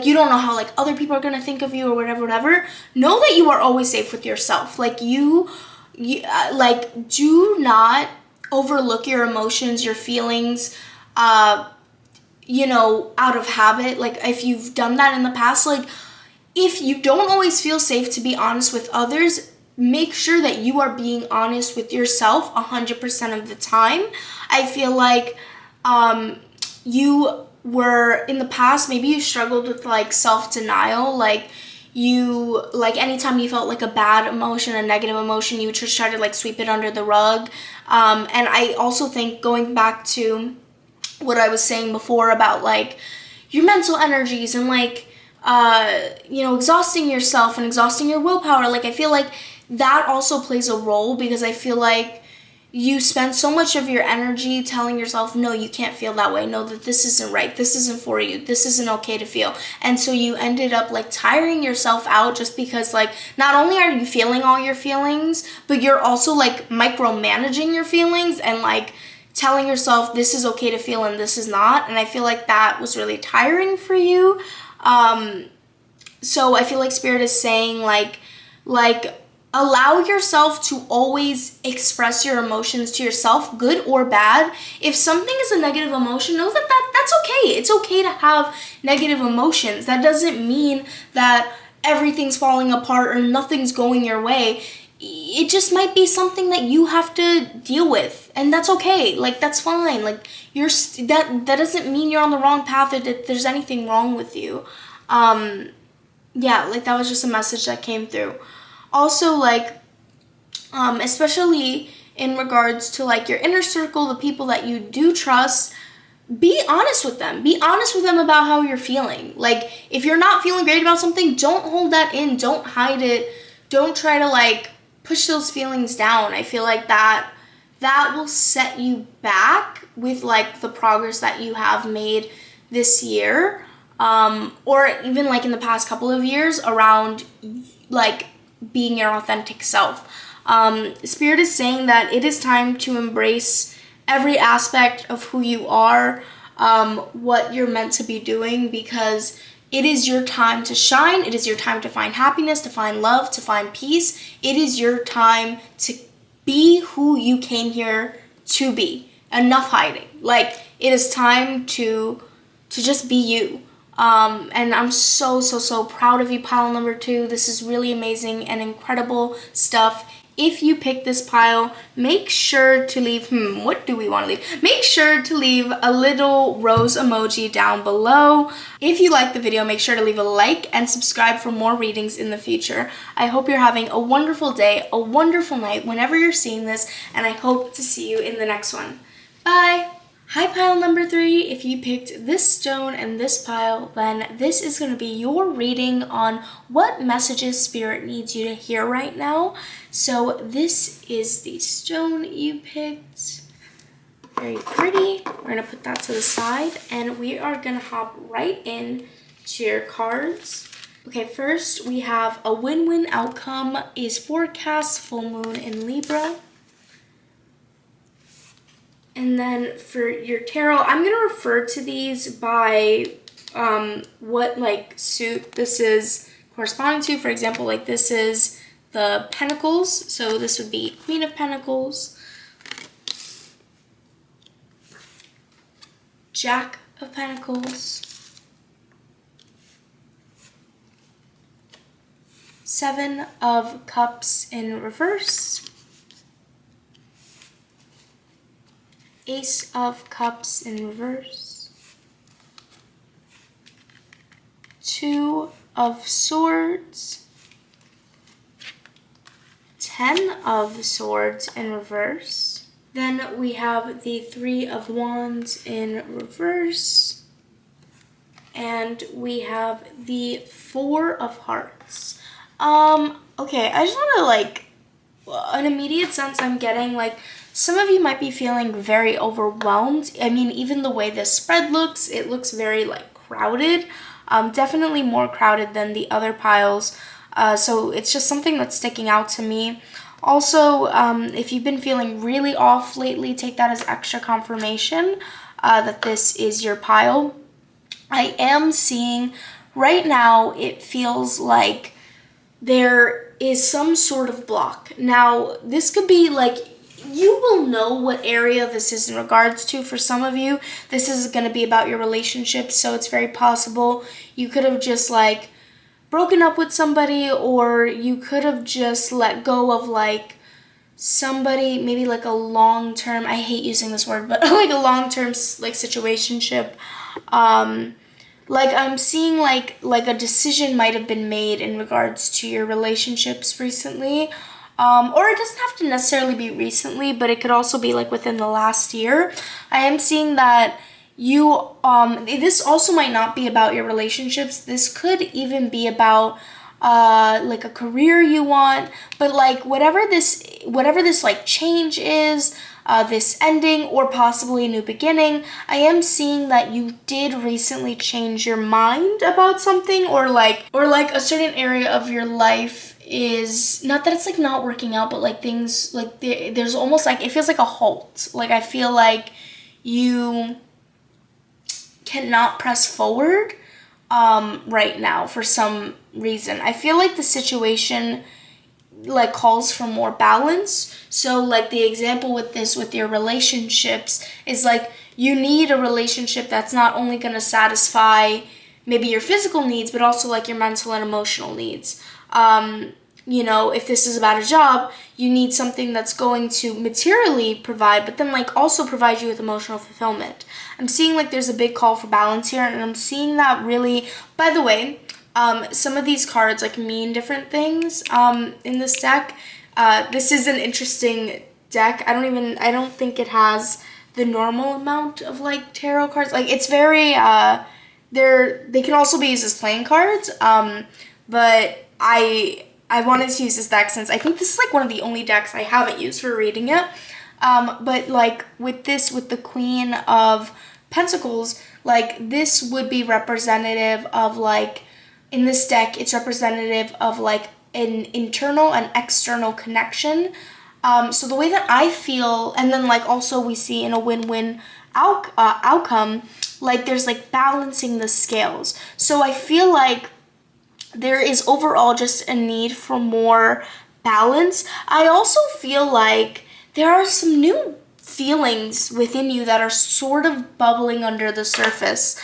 you don't know how like other people are going to think of you or whatever, know that you are always safe with yourself. Like you like, do not overlook your emotions, your feelings, you know, out of habit. Like if you've done that in the past, like if you don't always feel safe to be honest with others, make sure that you are being honest with yourself 100% of the time. I feel like, you were in the past, maybe you struggled with like self-denial, like anytime you felt like a bad emotion, a negative emotion, you would just try to like sweep it under the rug. And I also think, going back to what I was saying before about like your mental energies and like, you know, exhausting yourself and exhausting your willpower, like I feel like that also plays a role, because I feel like you spend so much of your energy telling yourself, no, you can't feel that way. No, that this isn't right. This isn't for you. This isn't okay to feel. And so you ended up like tiring yourself out, just because like not only are you feeling all your feelings, but you're also like micromanaging your feelings and like telling yourself this is okay to feel and this is not. And I feel like that was really tiring for you. So I feel like Spirit is saying like allow yourself to always express your emotions to yourself, good or bad. If something is a negative emotion, know that that's okay. It's okay to have negative emotions. That doesn't mean that everything's falling apart or nothing's going your way. It just might be something that you have to deal with, and that's okay. Like that's fine. Like that doesn't mean you're on the wrong path or that there's anything wrong with you. Yeah, like that was just a message that came through. Also, like, especially in regards to like your inner circle, the people that you do trust, be honest with them. Be honest with them about how you're feeling. Like, if you're not feeling great about something, don't hold that in. Don't hide it. Don't try to like push those feelings down. I feel like that will set you back with like the progress that you have made this year, or even like in the past couple of years around like being your authentic self. Spirit is saying that it is time to embrace every aspect of who you are, what you're meant to be doing, because It is your time to shine. It is your time to find happiness, to find love, to find peace. It is your time to be who you came here to be. Enough hiding. Like, it is time to just be you. And I'm so proud of you, pile number 2. This is really amazing and incredible stuff. If you pick this pile, make sure to leave, what do we want to leave? Make sure to leave a little rose emoji down below. If you like the video, make sure to leave a like and subscribe for more readings in the future. I hope you're having a wonderful day, a wonderful night whenever you're seeing this, and I hope to see you in the next one. Bye! Hi, pile number 3. If you picked this stone and this pile, then this is going to be your reading on what messages Spirit needs you to hear right now. So this is the stone you picked. Very pretty. We're going to put that to the side, and we are going to hop right in to your cards. Okay, first we have a win-win outcome is forecast, full moon in Libra. And then for your tarot, I'm going to refer to these by what like suit this is corresponding to. For example, like this is the Pentacles, so this would be Queen of Pentacles, Jack of Pentacles, 7 of Cups in reverse, Ace of Cups in reverse, 2 of Swords, 10 of Swords in reverse. Then we have the 3 of Wands in reverse. And we have the 4 of Hearts. Okay, I just want to like, an immediate sense I'm getting, like, some of you might be feeling very overwhelmed. I mean, even the way this spread looks, it looks very like crowded. Definitely more crowded than the other piles. So it's just something that's sticking out to me. Also, if you've been feeling really off lately, take that as extra confirmation that this is your pile. I am seeing right now, it feels like there is some sort of block. Now, this could be like, you will know what area this is in regards to. For some of you, this is going to be about your relationships, so it's very possible you could have just like broken up with somebody, or you could have just let go of like somebody, maybe like a long-term, I hate using this word, but like a long-term like situationship. Like I'm seeing like a decision might have been made in regards to your relationships recently. Or it doesn't have to necessarily be recently, but it could also be like within the last year. I am seeing that you, this also might not be about your relationships. This could even be about, like a career you want, but like whatever this like change is, this ending or possibly a new beginning, I am seeing that you did recently change your mind about something, or like a certain area of your life is not that it's like not working out, but like things like there's almost like it feels like a halt. Like I feel like you cannot press forward right now for some reason. I feel like the situation like calls for more balance. So like the example with this, with your relationships, is like you need a relationship that's not only going to satisfy maybe your physical needs, but also like your mental and emotional needs. You know, if this is about a job, you need something that's going to materially provide, but then like also provide you with emotional fulfillment. I'm seeing like there's a big call for balance here, and I'm seeing that really, by the way, some of these cards like mean different things in this deck. This is an interesting deck. I don't think it has the normal amount of like tarot cards. Like it's very, they can also be used as playing cards, but I wanted to use this deck since I think this is like one of the only decks I haven't used for reading it. But like with this, with the Queen of Pentacles, like this would be representative of like, in this deck, it's representative of like an internal and external connection. So the way that I feel, and then like also we see in a win-win outcome, like there's like balancing the scales. So I feel like there is overall just a need for more balance. I also feel like there are some new feelings within you that are sort of bubbling under the surface.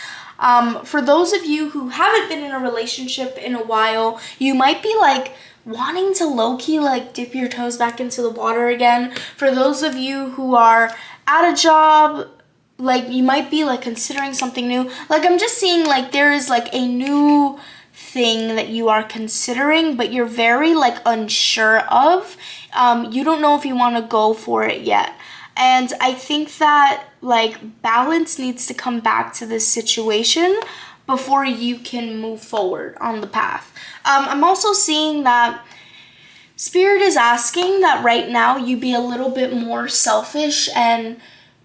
For those of you who haven't been in a relationship in a while, you might be like wanting to low-key like dip your toes back into the water again. For those of you who are at a job, like you might be like considering something new. Like I'm just seeing like there is like a new thing that you are considering, but you're very like unsure of. You don't know if you want to go for it yet. And I think that like balance needs to come back to this situation before you can move forward on the path. I'm also seeing that Spirit is asking that right now you be a little bit more selfish and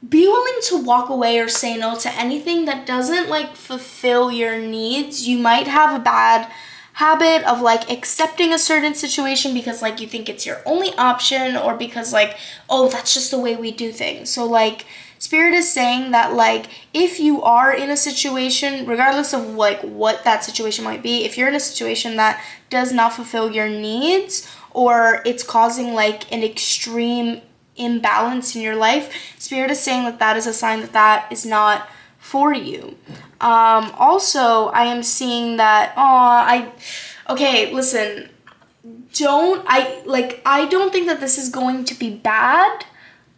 be willing to walk away or say no to anything that doesn't like fulfill your needs. You might have a bad habit of like accepting a certain situation because like you think it's your only option, or because like, oh, that's just the way we do things. So like Spirit is saying that like if you are in a situation, regardless of like what that situation might be, if you're in a situation that does not fulfill your needs, or it's causing like an extreme imbalance in your life, Spirit is saying that that is a sign that that is not for you. Also, I am seeing that, okay, listen, I don't think that this is going to be bad,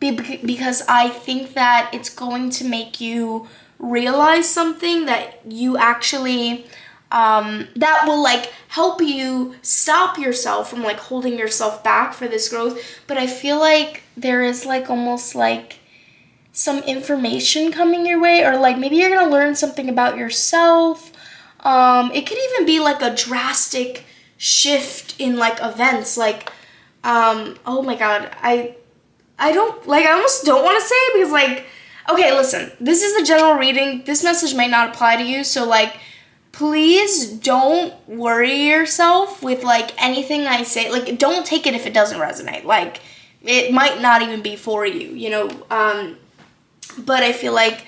because I think that it's going to make you realize something that you actually, that will like help you stop yourself from like holding yourself back for this growth. But I feel like there is like almost like some information coming your way, or like maybe you're gonna learn something about yourself. It could even be like a drastic shift in like events, like oh my god, I don't like, I almost don't want to say it because like, okay, listen, this is a general reading, this message might not apply to you, so like please don't worry yourself with like anything I say. Like don't take it if it doesn't resonate, like it might not even be for you, you know. But I feel like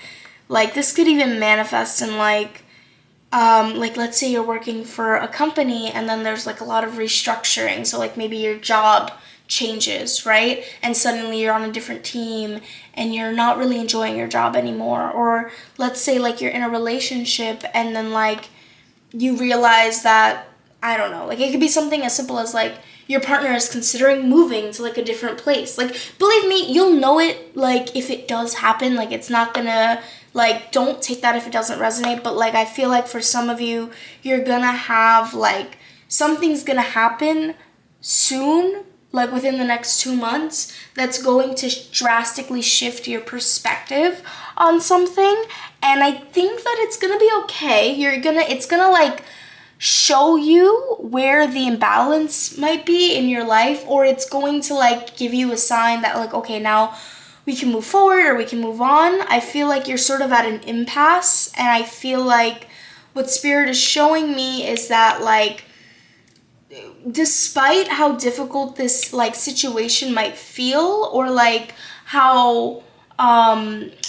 this could even manifest in like let's say you're working for a company and then there's like a lot of restructuring. So like maybe your job changes, right? And suddenly you're on a different team and you're not really enjoying your job anymore. Or let's say like you're in a relationship and then like you realize that, I don't know, like it could be something as simple as like your partner is considering moving to like a different place. Like believe me, you'll know it like if it does happen. Like it's not gonna, like don't take that if it doesn't resonate. But like I feel like for some of you, you're gonna have like something's gonna happen soon, like within the next 2 months, that's going to drastically shift your perspective on something. And I think that it's gonna be okay. It's gonna like show you where the imbalance might be in your life, or it's going to like give you a sign that like, okay, now we can move forward or we can move on. I feel like you're sort of at an impasse, and I feel like what Spirit is showing me is that like despite how difficult this like situation might feel, or like how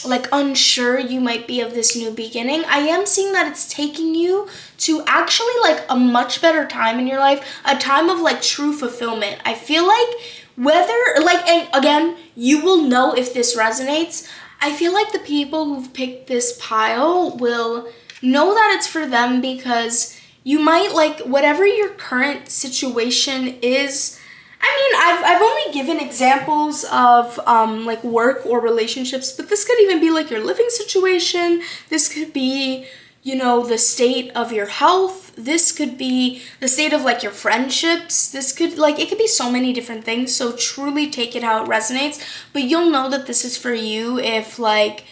like unsure you might be of this new beginning, I am seeing that it's taking you to actually like a much better time in your life, a time of like true fulfillment. I feel like whether like, and again, you will know if this resonates. I feel like the people who've picked this pile will know that it's for them, because you might like whatever your current situation is. I mean, I've only given examples of like work or relationships, but this could even be like your living situation. This could be, you know, the state of your health. This could be the state of like your friendships. This could like, it could be so many different things. So truly take it how it resonates, but you'll know that this is for you if like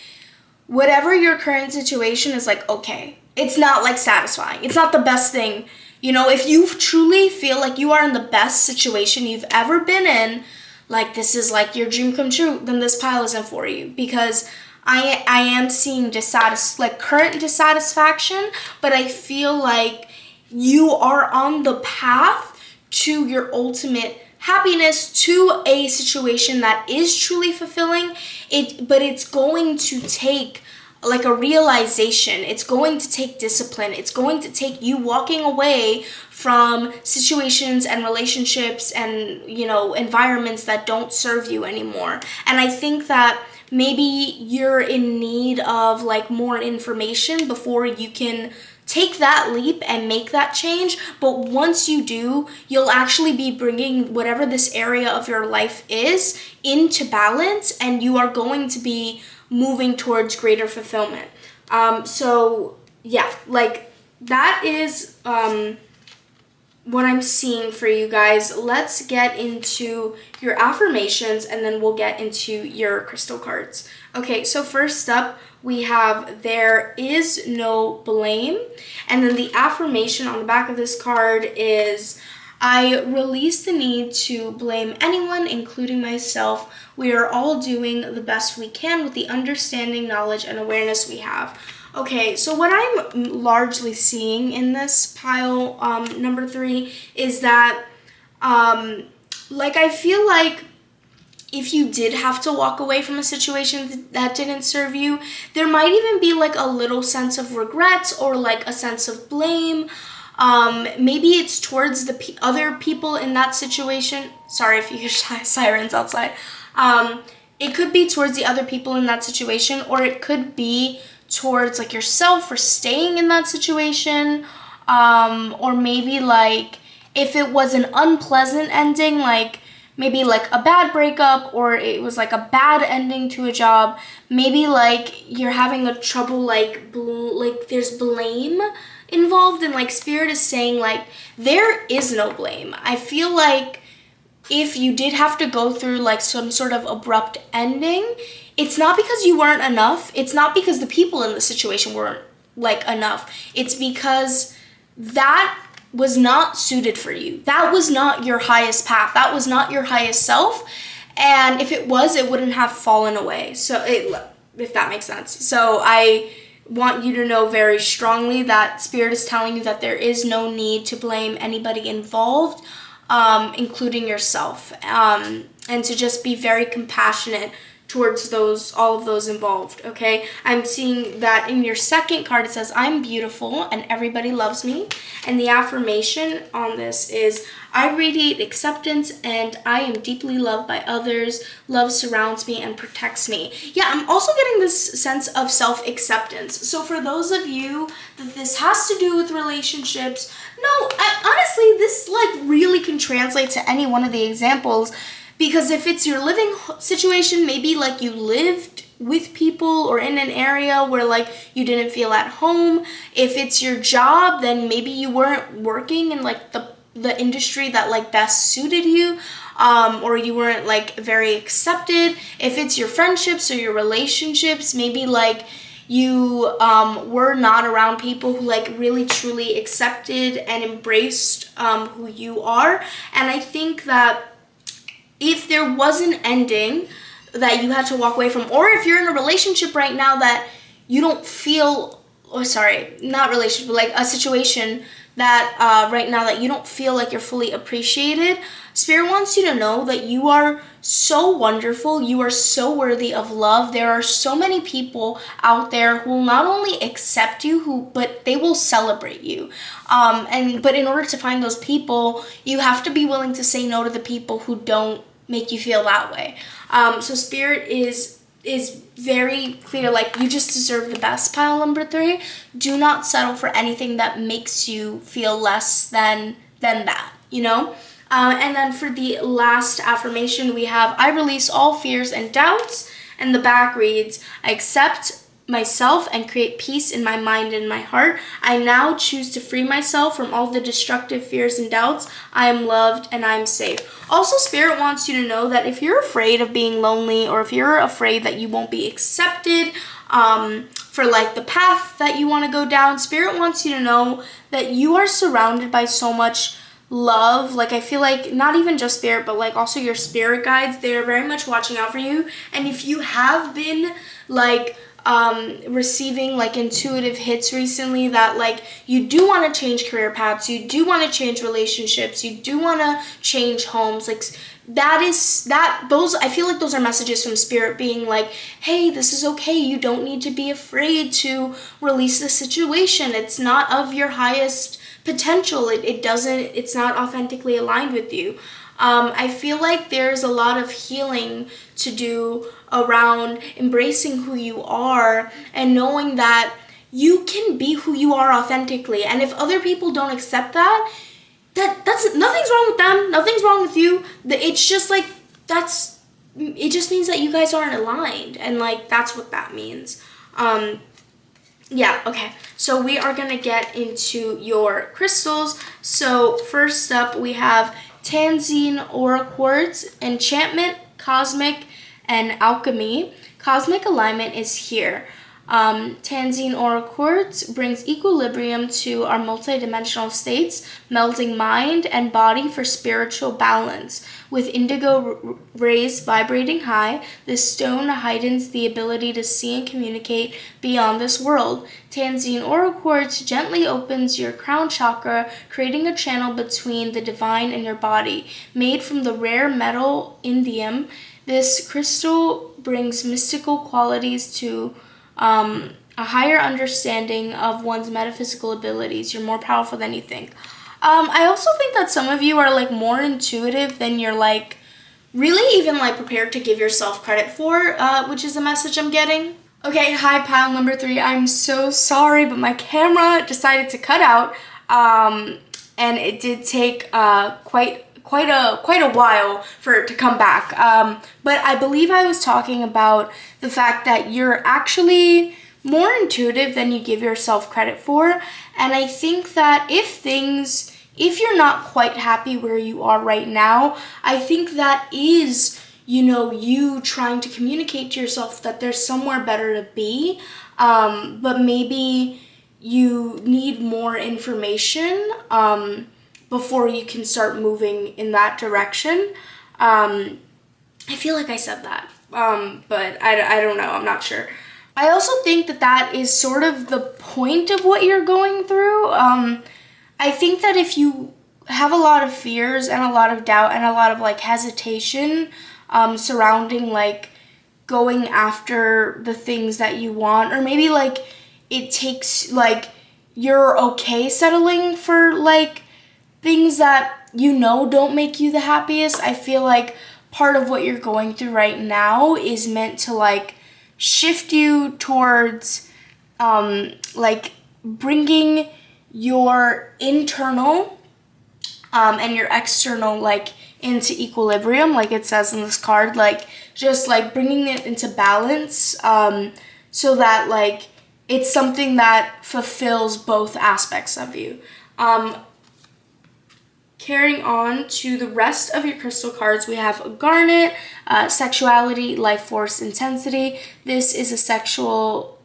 whatever your current situation is like, okay, it's not like satisfying. It's not the best thing. You know, if you truly feel like you are in the best situation you've ever been in, like this is like your dream come true, then this pile isn't for you, because I am seeing current dissatisfaction, but I feel like you are on the path to your ultimate happiness to a situation that is truly fulfilling, but it's going to take like a realization. It's going to take discipline. It's going to take you walking away from situations and relationships and, you know, environments that don't serve you anymore. And I think that maybe you're in need of like more information before you can take that leap and make that change. But once you do, you'll actually be bringing whatever this area of your life is into balance, and you are going to be moving towards greater fulfillment. So yeah, like that is what I'm seeing for you guys. Let's get into your affirmations, and then we'll get into your crystal cards. Okay, so first up, we have there is no blame. And then the affirmation on the back of this card is, I release the need to blame anyone, including myself. We are all doing the best we can with the understanding, knowledge, and awareness we have. Okay, so what I'm largely seeing in this pile, number 3, is that, like, I feel like if you did have to walk away from a situation that didn't serve you, there might even be like a little sense of regret or like a sense of blame. Maybe it's towards the other people in that situation. Sorry if you hear sirens outside. It could be towards the other people in that situation, or it could be towards like yourself for staying in that situation. Or maybe like if it was an unpleasant ending, like maybe like a bad breakup, or it was like a bad ending to a job, maybe like you're having a trouble, like there's blame involved, and like Spirit is saying like there is no blame. I feel like if you did have to go through like some sort of abrupt ending, it's not because you weren't enough. It's not because the people in the situation weren't like enough. It's because that was not suited for you. That was not your highest path. That was not your highest self. And if it was, it wouldn't have fallen away. So if that makes sense. So I want you to know very strongly that Spirit is telling you that there is no need to blame anybody involved, including yourself, and to just be very compassionate towards all of those involved. Okay, I'm seeing that in your second card it says, I'm beautiful and everybody loves me. And the affirmation on this is, I radiate acceptance and I am deeply loved by others. Love surrounds me and protects me. Yeah, I'm also getting this sense of self-acceptance. So for those of you that this has to do with relationships, honestly, this like really can translate to any one of the examples. Because if it's your living situation, maybe like you lived with people or in an area where like you didn't feel at home. If it's your job, then maybe you weren't working in like the industry that like best suited you, or you weren't like very accepted. If it's your friendships or your relationships, maybe like you were not around people who like really truly accepted and embraced who you are. And I think that if there was an ending that you had to walk away from, or if you're in a relationship right now that you don't feel, not relationship, but like a situation that right now that you don't feel like you're fully appreciated, Spirit wants you to know that you are so wonderful. You are so worthy of love. There are so many people out there who will not only accept you, but they will celebrate you. But in order to find those people, you have to be willing to say no to the people who don't make you feel that way. So Spirit is very clear, like you just deserve the best, pile number 3. Do not settle for anything that makes you feel less than that, you know? And then for the last affirmation, we have, I release all fears and doubts. And the back reads, I accept myself and create peace in my mind and my heart. I now choose to free myself from all the destructive fears and doubts. I am loved and I am safe. Also, Spirit wants you to know that if you're afraid of being lonely, or if you're afraid that you won't be accepted for like the path that you want to go down, Spirit wants you to know that you are surrounded by so much love. Like I feel like not even just Spirit, but like also your spirit guides, they're very much watching out for you. And if you have been like receiving like intuitive hits recently that like you do want to change career paths, you do want to change relationships, you do want to change homes. Like those, I feel like those are messages from spirit being like, hey, this is okay. You don't need to be afraid to release the situation. It's not of your highest potential. It's not authentically aligned with you. I feel like there's a lot of healing to do around embracing who you are and knowing that you can be who you are authentically. And if other people don't accept that, that's nothing's wrong with them, nothing's wrong with you. It's just like it just means that you guys aren't aligned, and like that's what that means. Yeah, okay. So we are gonna get into your crystals. So first up we have Tanzine Aura Quartz, Enchantment, Cosmic, and Alchemy. Cosmic alignment is here. Tanzine Aura Quartz brings equilibrium to our multidimensional states, melding mind and body for spiritual balance. With indigo rays vibrating high, this stone heightens the ability to see and communicate beyond this world. Tanzine Aura Quartz gently opens your crown chakra, creating a channel between the divine and your body. Made from the rare metal indium, this crystal brings mystical qualities to a higher understanding of one's metaphysical abilities. You're more powerful than you think. I also think that some of you are like more intuitive than you're like really even like prepared to give yourself credit for, which is the message I'm getting. Okay, hi pile number 3. I'm so sorry, but my camera decided to cut out, and it did take quite a while for it to come back. But I believe I was talking about the fact that you're actually more intuitive than you give yourself credit for. And I think that if you're not quite happy where you are right now, I think that is, you trying to communicate to yourself that there's somewhere better to be. But maybe you need more information, before you can start moving in that direction. I feel like I said that, but I don't know, I'm not sure. I also think that is sort of the point of what you're going through. I think that if you have a lot of fears and a lot of doubt and a lot of like hesitation surrounding like going after the things that you want, or maybe like it takes like you're okay settling for like things that don't make you the happiest. I feel like part of what you're going through right now is meant to like shift you towards like bringing your internal and your external like into equilibrium, like it says in this card, like just like bringing it into balance, so that like it's something that fulfills both aspects of you. Carrying on to the rest of your crystal cards, we have Garnet, Sexuality, Life Force, Intensity. This is sexual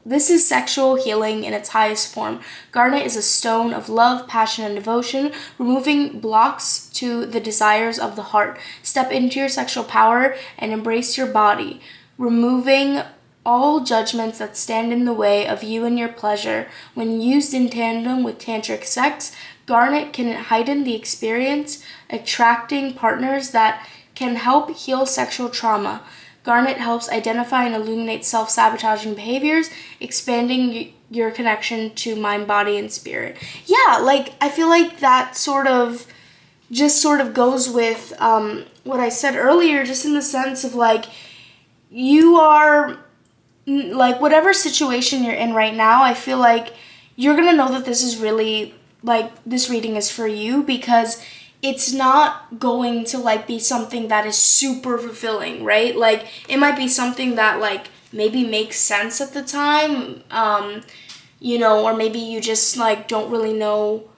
healing in its highest form. Garnet is a stone of love, passion, and devotion, removing blocks to the desires of the heart. Step into your sexual power and embrace your body, removing all judgments that stand in the way of you and your pleasure. When used in tandem with tantric sex, Garnet can heighten the experience, attracting partners that can help heal sexual trauma. Garnet helps identify and illuminate self-sabotaging behaviors, expanding your connection to mind, body, and spirit. Yeah, like I feel like that sort of goes with what I said earlier, just in the sense of like you are like whatever situation you're in right now, I feel like you're gonna know that this is really like this reading is for you, because it's not going to like be something that is super fulfilling, right? Like it might be something that like maybe makes sense at the time, or maybe you just like don't really know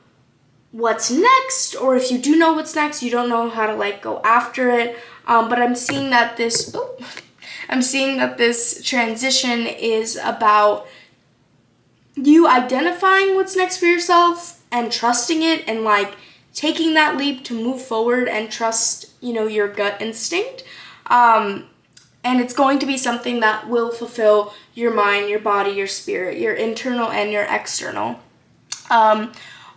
what's next, or if you do know what's next, you don't know how to like go after it. But I'm seeing that this transition is about you identifying what's next for yourself and trusting it, and like taking that leap to move forward and trust, your gut instinct. And And it's going to be something that will fulfill your mind, your body, your spirit, your internal and your external.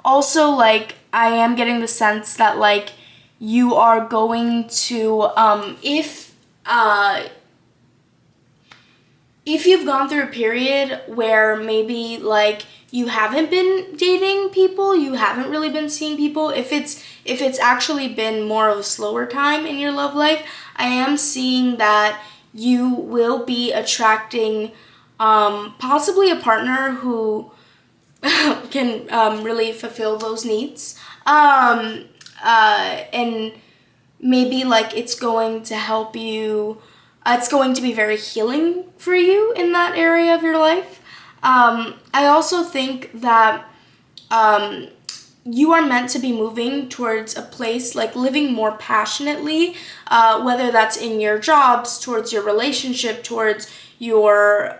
Also, like, I am getting the sense that, like, you are going to, if you've gone through a period where maybe, like, you haven't been dating people, you haven't really been seeing people, if it's actually been more of a slower time in your love life, I am seeing that you will be attracting possibly a partner who can really fulfill those needs. And maybe, like, it's going to help you, it's going to be very healing for you in that area of your life. I also think that you are meant to be moving towards a place, like, living more passionately, whether that's in your jobs, towards your relationship, towards your,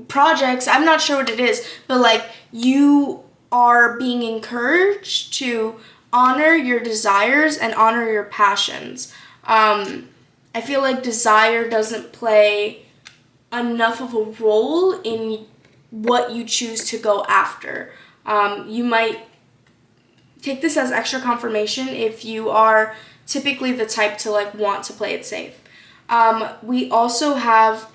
projects. I'm not sure what it is, but, like, you are being encouraged to honor your desires and honor your passions. I feel like desire doesn't play enough of a role in what you choose to go after. You might take this as extra confirmation if you are typically the type to, like, want to play it safe. We also have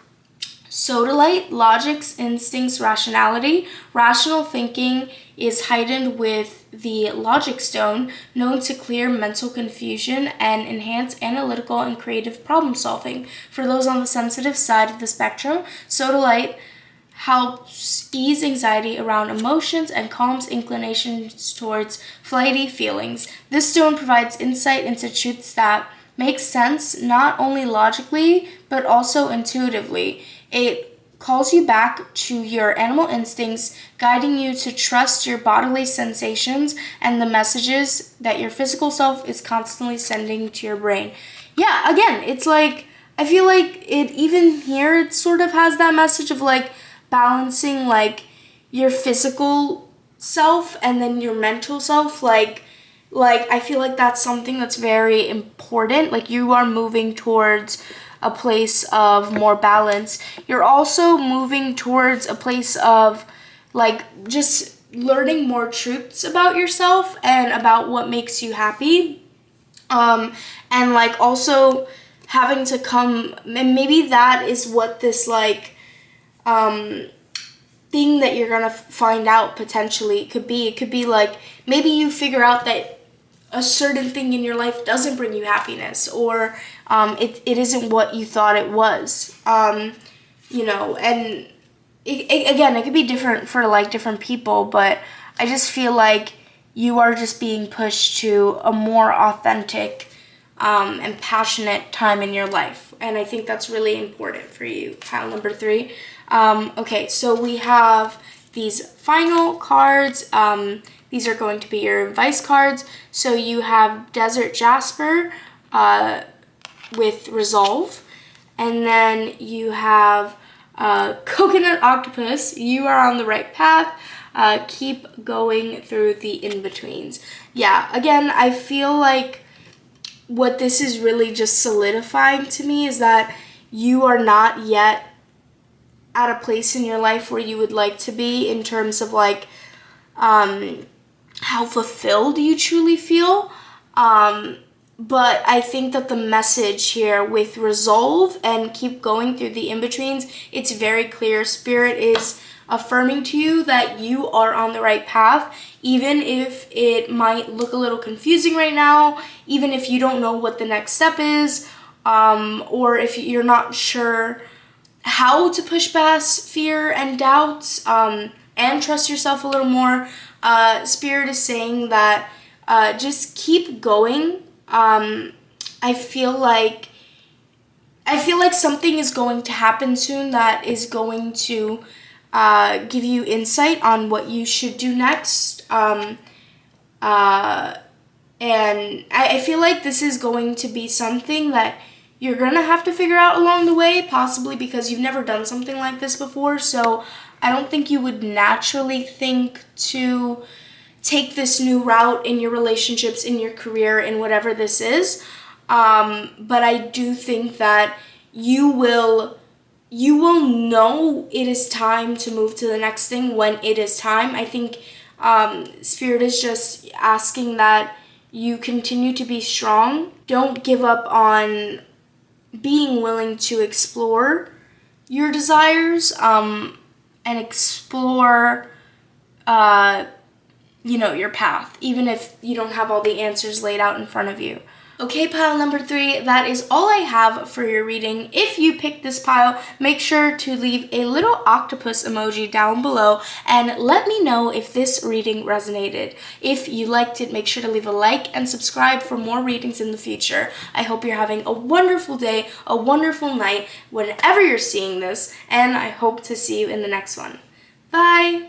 sodalite, logics, instincts, rationality. Rational thinking is heightened with the logic stone, known to clear mental confusion and enhance analytical and creative problem solving. For those on the sensitive side of the spectrum, sodalite helps ease anxiety around emotions and calms inclinations towards flighty feelings. This stone provides insight into truths that make sense not only logically but also intuitively. It calls you back to your animal instincts, guiding you to trust your bodily sensations and the messages that your physical self is constantly sending to your brain. Yeah, again, it's like, I feel like it, even here, it sort of has that message of, like, balancing, like, your physical self and then your mental self. Like I feel like that's something that's very important. Like, you are moving towards a place of more balance. You're also moving towards a place of, like, just learning more truths about yourself and about what makes you happy. And, like, also having to come, and maybe that is what this, like, thing that you're gonna find out potentially could be. It could be, like, maybe you figure out that a certain thing in your life doesn't bring you happiness, or it isn't what you thought it was. You know, and again, it could be different for, like, different people, but I just feel like you are just being pushed to a more authentic and passionate time in your life. And I think that's really important for you, pile number 3. Okay, so we have these final cards. These are going to be your advice cards. So you have Desert Jasper with Resolve. And then you have Coconut Octopus. You are on the right path. Keep going through the in-betweens. Yeah, again, I feel like what this is really just solidifying to me is that you are not yet at a place in your life where you would like to be in terms of, like, how fulfilled you truly feel. But I think that the message here with Resolve and keep going through the in-betweens, it's very clear. Spirit is affirming to you that you are on the right path, even if it might look a little confusing right now, even if you don't know what the next step is, or if you're not sure how to push past fear and doubts, and trust yourself a little more. Spirit is saying that just keep going. I feel like something is going to happen soon that is going to give you insight on what you should do next. And I feel like this is going to be something that you're going to have to figure out along the way, possibly because you've never done something like this before. So I don't think you would naturally think to take this new route in your relationships, in your career, in whatever this is. but I do think that you will know it is time to move to the next thing when it is time. I think Spirit is just asking that you continue to be strong. Don't give up on being willing to explore your desires, and explore, your path, even if you don't have all the answers laid out in front of you. Okay, pile number 3, that is all I have for your reading. If you picked this pile, make sure to leave a little octopus emoji down below and let me know if this reading resonated. If you liked it, make sure to leave a like and subscribe for more readings in the future. I hope you're having a wonderful day, a wonderful night, whenever you're seeing this, and I hope to see you in the next one. Bye!